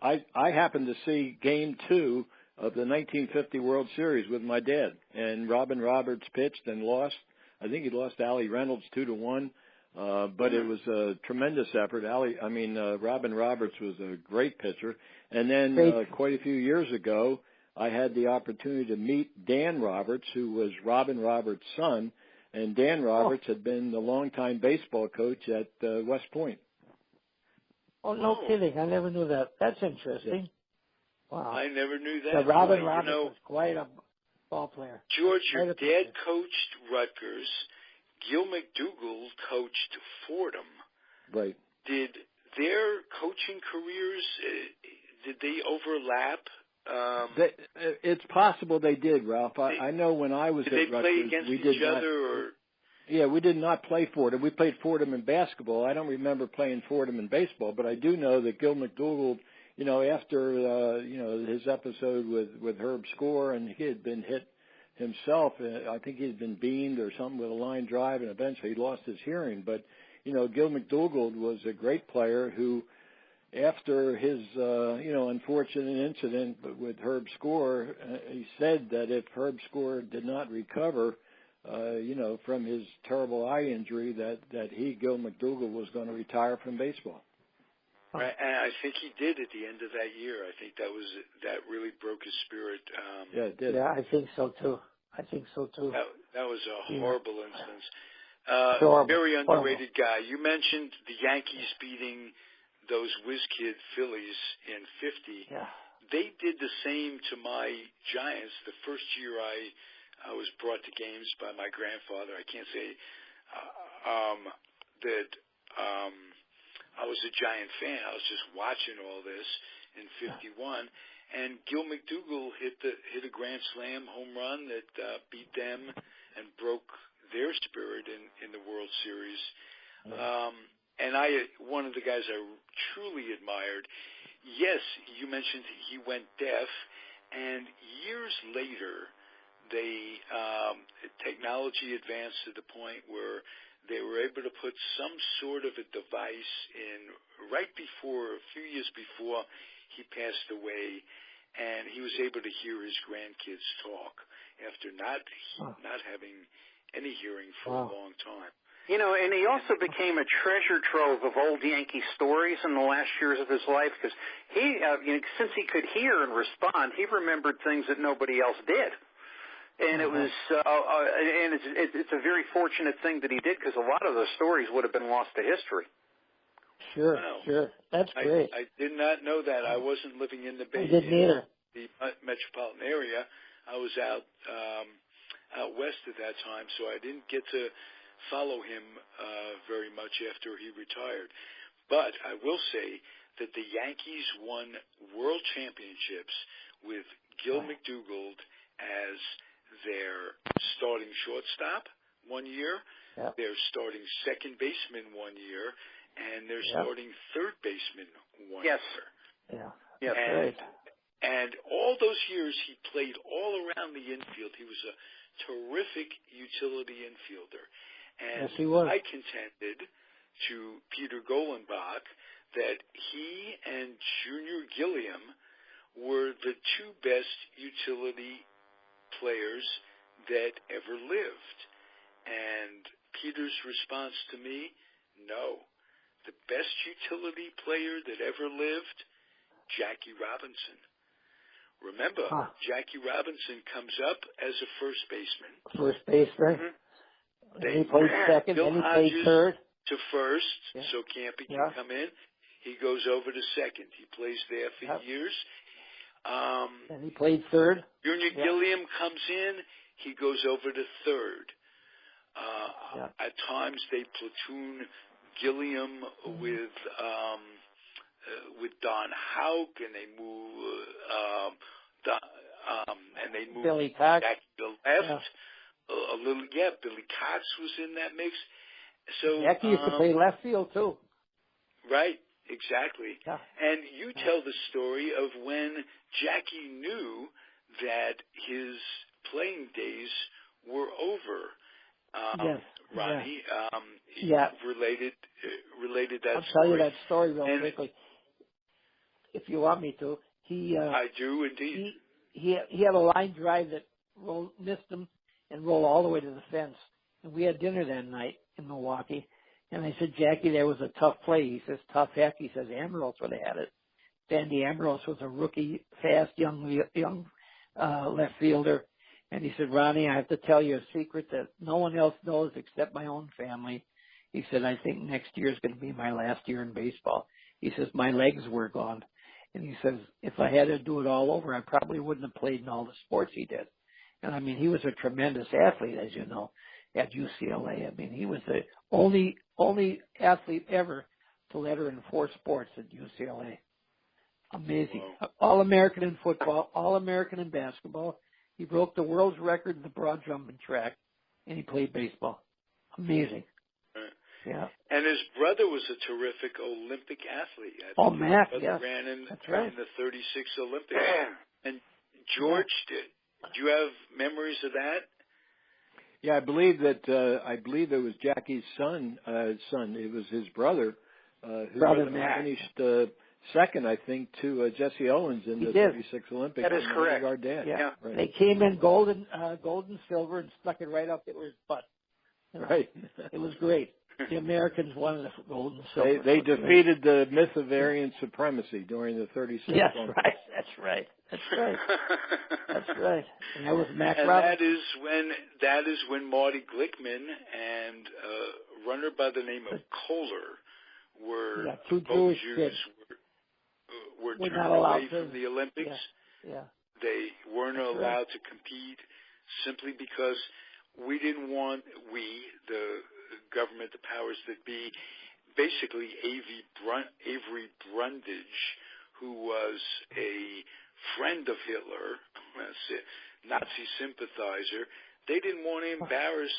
I happened to see Game 2 of the 1950 World Series with my dad, and Robin Roberts pitched and lost. I think he lost Allie Reynolds 2-1, but it was a tremendous effort. Robin Roberts was a great pitcher. And then quite a few years ago, I had the opportunity to meet Dan Roberts, who was Robin Roberts' son, and Dan Roberts had been the longtime baseball coach at West Point. Oh, no kidding. I never knew that. That's interesting. Wow. I never knew that. So Robin Roberts was quite a ball player. George, your dad coached Rutgers. Gil McDougall coached Fordham. Right. Did their coaching careers, did they overlap? It's possible they did, Ralph. I know when I was at Rutgers, did they play against each other? Or? Yeah, we did not play Fordham. We played Fordham in basketball. I don't remember playing Fordham in baseball, but I do know that Gil McDougall, after his episode with Herb Score, and he had been hit himself. I think he had been beamed or something with a line drive, and eventually he lost his hearing. But Gil McDougall was a great player who, after his unfortunate incident with Herb Score, he said that if Herb Score did not recover, from his terrible eye injury, that Gil McDougall was going to retire from baseball. Right, and I think he did at the end of that year. I think that really broke his spirit. Yeah, it did. Yeah, I think so too. That was a horrible instance. Very underrated guy. You mentioned the Yankees beating those whiz kid Phillies in '50. Yeah. They did the same to my Giants the first year I was brought to games by my grandfather. I can't say that I was a Giant fan. I was just watching all this in '51, and Gil McDougall hit a grand slam home run that beat them and broke their spirit in the World Series. And one of the guys I truly admired. Yes, you mentioned he went deaf, and years later, technology advanced to the point where they were able to put some sort of a device in a few years before he passed away, and he was able to hear his grandkids talk after not having any hearing for a long time. And he also became a treasure trove of old Yankee stories in the last years of his life because he, since he could hear and respond, he remembered things that nobody else did. And it was, it's a very fortunate thing that he did because a lot of those stories would have been lost to history. Sure. That's great. I did not know that. I wasn't living in the Bay, the metropolitan area. I was out west at that time, so I didn't get to follow him very much after he retired. But I will say that the Yankees won world championships with Gil McDougall as their starting shortstop one year, their starting second baseman one year, and their starting third baseman one year. Yeah. And all those years he played all around the infield. He was a terrific utility infielder. And yes, he was. I contended to Peter Golenbach that he and Junior Gilliam were the two best utility players that ever lived. And Peter's response to me, no. The best utility player that ever lived, Jackie Robinson. Remember, Jackie Robinson comes up as a first baseman. First baseman. Mm-hmm. Then he played second, Bill then he Hodges played third. To first, so Campy can come in. He goes over to second. He plays there for years. And he played third. Junior Gilliam comes in. He goes over to third. At times they platoon Gilliam with Don Houck, and they move Billy Cox back to the left. A little, Billy Cox was in that mix. So Jackie used to play left field too. Right, exactly. Yeah. And you tell the story of when Jackie knew that his playing days were over, Yes. Ronnie. Yeah. Related that I'll story. tell you that story real quickly, if you want me to. I do indeed. He had a line drive that missed him and rolled all the way to the fence. And we had dinner that night in Milwaukee. And I said, Jackie, that was a tough play. He says, tough heck. He says, Ambrose would have had it. Sandy Ambrose was a rookie, fast, young left fielder. And he said, Ronnie, I have to tell you a secret that no one else knows except my own family. He said, I think next year is going to be my last year in baseball. He says, my legs were gone. And he says, if I had to do it all over, I probably wouldn't have played in all the sports he did. And I mean, he was a tremendous athlete, as you know, at UCLA. I mean, he was the only athlete ever to letter in 4 sports at UCLA. Amazing. Wow. All-American in football, All-American in basketball. He broke the world's record in the broad jump and track, and he played baseball. Amazing. Yeah. And his brother was a terrific Olympic athlete. Mac, yes. Ran in the 36 Olympics. And George, do you have memories of that? Yeah, I believe it was Jackie's son. It was his brother who finished second, I think, to Jesse Owens in the 36 Olympics. That is correct. Our dad. Yeah. Right. They came in gold and silver and stuck it right up Hitler's butt. Right. It was great. The Americans won the gold and silver. They defeated the myth of Aryan supremacy during the 36 Yes, Olympics. right. That's right. That's right. And that was Mac and Robinson. that is when Marty Glickman and a runner by the name of Kohler were two both Jewish Jews kids. were We're turned not allowed away from the Olympics. Yeah. They weren't allowed to compete simply because we didn't want the government, the powers that be, basically Avery Brundage, who was a friend of Hitler, Nazi sympathizer. They didn't want to embarrass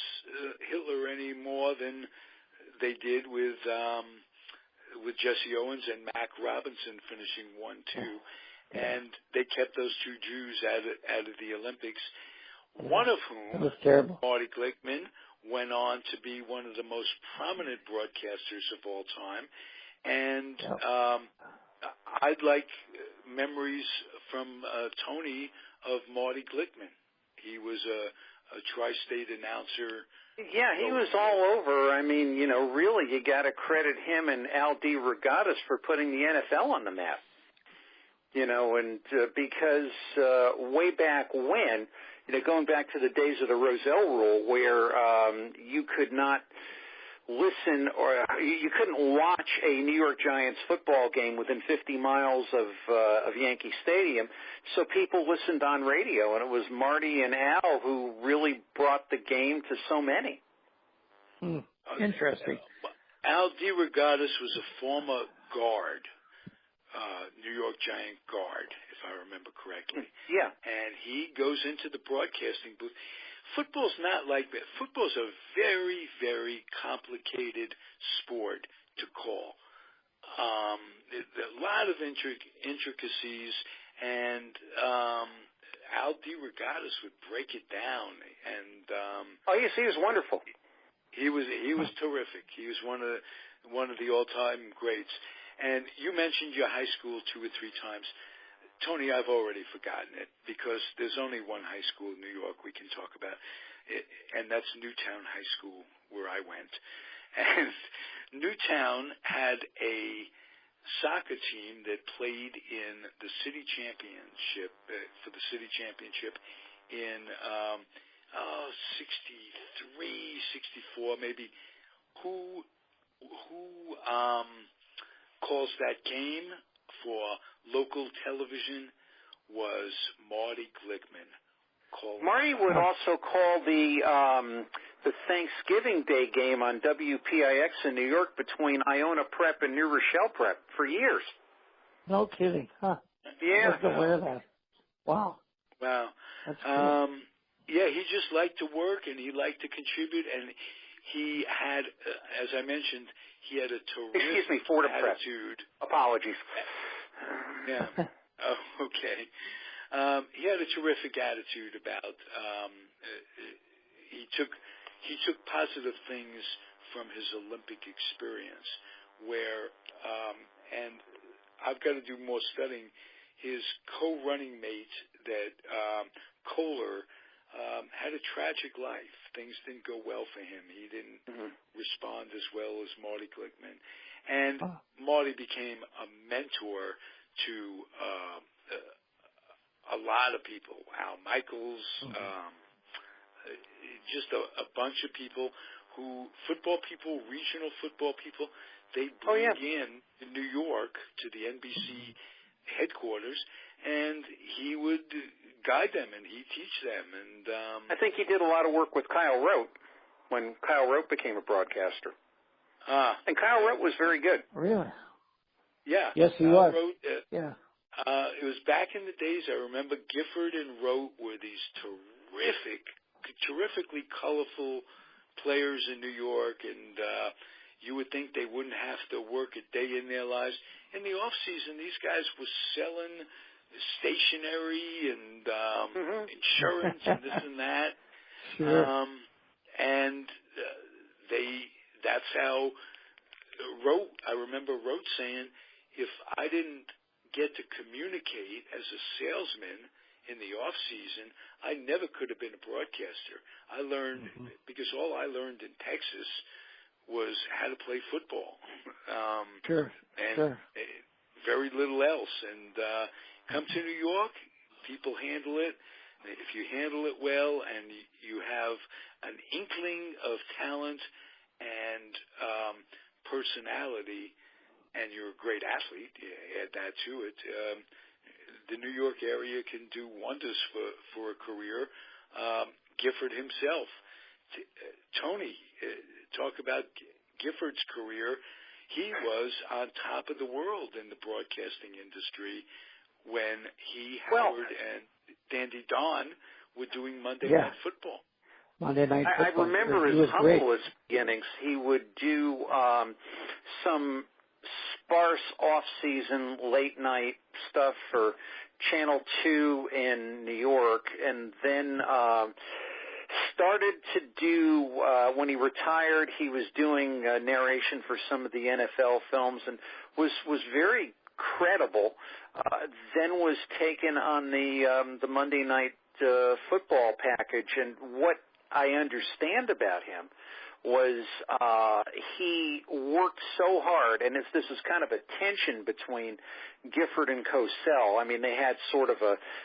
Hitler any more than they did with Jesse Owens and Mac Robinson finishing 1-2, and they kept those 2 Jews out of the Olympics. One of whom, Marty Glickman, went on to be one of the most prominent broadcasters of all time. And I'd like memories from Tony of Marty Glickman. He was a tri-state announcer. Yeah, he was all over. I mean, really, you got to credit him and Al DeRogatis for putting the NFL on the map. Because way back when, going back to the days of the Roselle Rule, where you could not listen or you couldn't watch a New York Giants football game within 50 miles of Yankee Stadium, so people listened on radio, and it was Marty and Al who really brought the game to so many. Interesting. Al DeRogatis was a former guard, New York Giant guard, if I remember correctly. Yeah. And he goes into the broadcasting booth. Football's not like that. Football's a very, very complicated sport to call. A lot of intricacies, and Al DeRogatis would break it down. And yes, he was wonderful. He was terrific. He was one of the all-time greats. And you mentioned your high school 2 or 3 times. Tony, I've already forgotten it because there's only one high school in New York we can talk about, and that's Newtown High School, where I went. And Newtown had a soccer team that played in the city championship, for the city championship in 63, 64 maybe. Who calls that game for local television was Marty Glickman. Marty would also call the Thanksgiving Day game on WPIX in New York between Iona Prep and New Rochelle Prep for years. No kidding, huh? Yeah. I wasn't aware of that. Wow. That's cool. Yeah, he just liked to work and he liked to contribute, and he had, as I mentioned, he had a terrific attitude. Apologies. Yeah. Oh, okay. He had a terrific attitude about. he took positive things from his Olympic experience, where and I've got to do more studying. His co-running mate, that Kohler, had a tragic life. Things didn't go well for him. He didn't respond as well as Marty Glickman. And Marty became a mentor to a lot of people. Al Michaels, just a bunch of people football people, regional football people, they bring in New York to the NBC headquarters, and he would guide them and he'd teach them. And I think he did a lot of work with Kyle Rote when Kyle Rote became a broadcaster. And Kyle Rote was very good. Really? Yeah. Yes, he was. Rote, yeah. It was back in the days. I remember Gifford and Rote were these terrifically colorful players in New York, and you would think they wouldn't have to work a day in their lives. In the off season, these guys were selling stationery and insurance and this and that. Sure. And that's how Rote. I remember Rote saying, if I didn't get to communicate as a salesman in the off season, I never could have been a broadcaster. I learned because all I learned in Texas was how to play football. And very little else. And come to New York, people handle it. If you handle it well and you have an inkling of talent and personality, and you're a great athlete, add that to it, the New York area can do wonders for a career. Gifford himself. Tony, talk about Gifford's career. He was on top of the world in the broadcasting industry when Howard and Dandy Don were doing Monday Night Football. Monday Night Football. I remember his humblest beginnings. He would do some sparse off-season late-night stuff for Channel 2 in New York, and then started to do, when he retired, he was doing narration for some of the NFL films and was very credible, then was taken on the Monday Night Football package. And what I understand about him was he worked so hard, and this is kind of a tension between Gifford and Cosell. I mean, they had sort of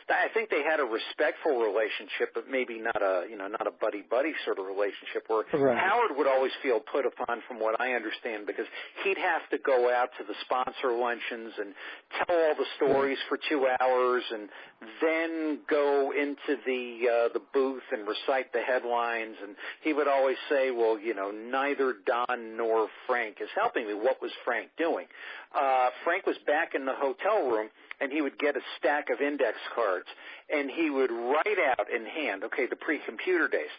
I think they had a respectful relationship, but maybe not a buddy-buddy sort of relationship, where Howard would always feel put upon, from what I understand, because he'd have to go out to the sponsor luncheons and tell all the stories for 2 hours, and then go into the booth and recite the headlines. And he would always say, well, neither Don nor Frank is helping me. What was Frank doing? Frank was back in the hotel room, and he would get a stack of index cards, and he would write out in hand, the pre-computer days,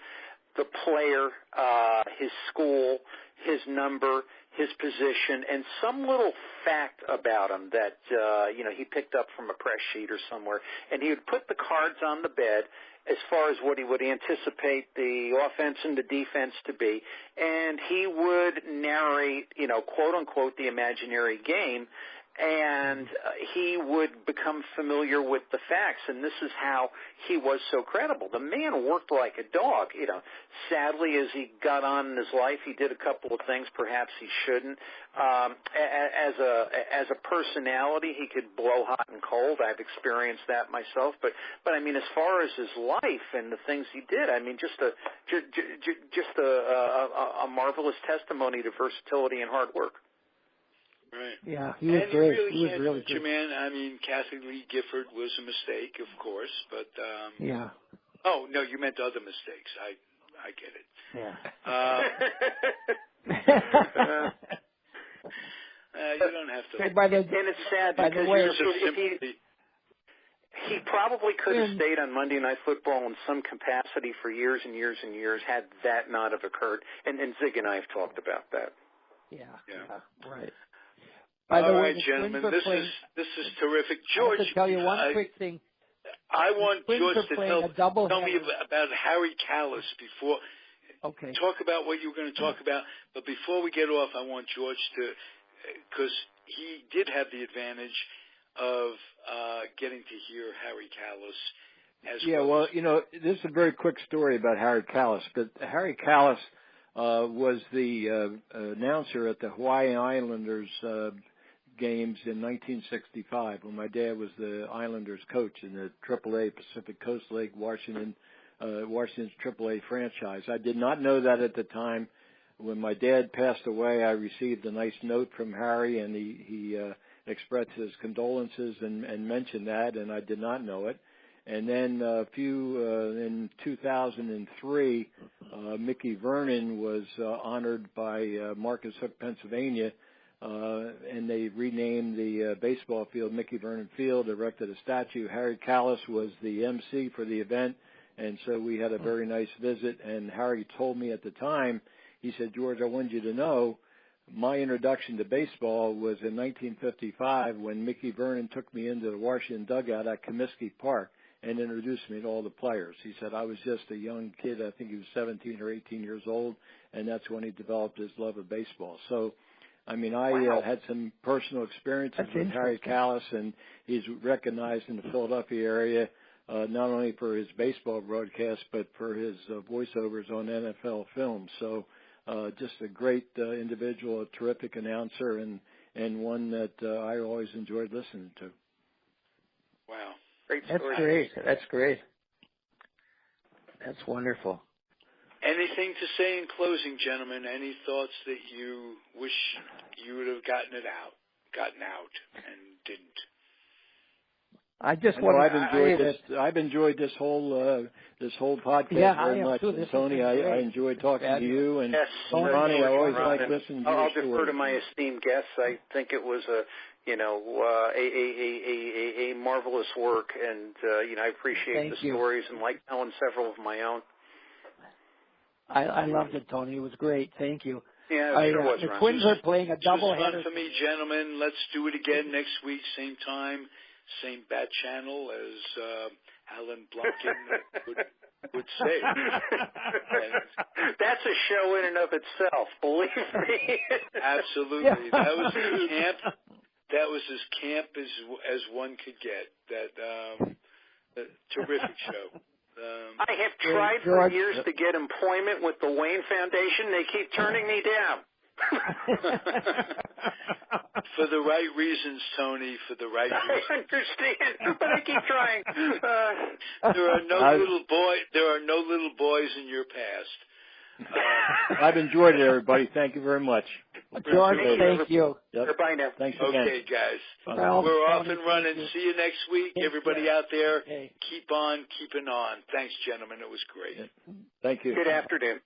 the player, his school, his number, his position, and some little fact about him that, he picked up from a press sheet or somewhere. And he would put the cards on the bed as far as what he would anticipate the offense and the defense to be. And he would narrate, quote unquote, the imaginary game. And he would become familiar with the facts, and this is how he was so credible. The man worked like a dog. Sadly, as he got on in his life, he did a couple of things perhaps he shouldn't. As a personality, he could blow hot and cold. I've experienced that myself. But I mean, as far as his life and the things he did, I mean, just a marvelous testimony to versatility and hard work. Right. Yeah, he was great. He was really good. Man, I mean, Kathy Lee Gifford was a mistake, of course, but yeah. Oh no, you meant other mistakes. I get it. Yeah. You don't have to. And it's sad because he probably could have stayed on Monday Night Football in some capacity for years and years and years had that not have occurred. And Zig and I have talked about that. Yeah. Right. All right, gentlemen, this is terrific. George, I have to tell you one quick thing. I want George to tell me about Harry Callis before. Okay. talk about what you were going to talk about. But before we get off, I want George to, because he did have the advantage of getting to hear Harry Kalas as well. Yeah, well, you know, this is a very quick story about Harry Kalas. But Harry Kalas was the announcer at the Hawaii Islanders games in 1965 when my dad was the Islanders coach in the AAA Pacific Coast League Washington's AAA franchise. I did not know that at the time. When my dad passed away, I received a nice note from Harry, and he expressed his condolences and mentioned that, and I did not know it. And then in 2003, Mickey Vernon was honored by Marcus Hook, Pennsylvania, and they renamed the baseball field Mickey Vernon Field, erected a statue. Harry Kalas was the MC for the event, and so we had a very nice visit. And Harry told me at the time, he said, George, I wanted you to know my introduction to baseball was in 1955 when Mickey Vernon took me into the Washington dugout at Comiskey Park and introduced me to all the players. He said I was just a young kid. I think he was 17 or 18 years old, and that's when he developed his love of baseball. So, I mean, I had some personal experiences with Harry Kalas, and he's recognized in the Philadelphia area not only for his baseball broadcast, but for his voiceovers on NFL films. So just a great individual, a terrific announcer, and one that I always enjoyed listening to. Wow. Great That's story. great. That's great. That's wonderful. Anything to say in closing, gentlemen? Any thoughts that you wish you would have gotten out, and didn't? I just want I've enjoyed this whole podcast very much. And Tony, I enjoyed talking to you, and Ronnie, I always like listening to your stories. I'll defer to my esteemed guests. I think it was a marvelous work, and I appreciate the stories and like telling several of my own. I loved it, Tony. It was great. Thank you. Yeah, it sure was. The Twins are playing a doubleheader. Fun for me, gentlemen. Let's do it again next week, same time, same bat channel, as Alan Blumkin would say. That's a show in and of itself, believe me. Absolutely. That was camp. That was as camp as one could get. That terrific show. I have tried for years to get employment with the Wayne Foundation. They keep turning me down. For the right reasons, Tony. For the right reasons. I understand, but I keep trying. There are no little boys in your past. I've enjoyed it, everybody. Thank you very much. George, thank you. Yep. Bye now. Thanks again. Okay, guys. Well, we're off and running. See you next week. Everybody out there, Okay. keep on keeping on. Thanks, gentlemen. It was great. Thank you. Good afternoon.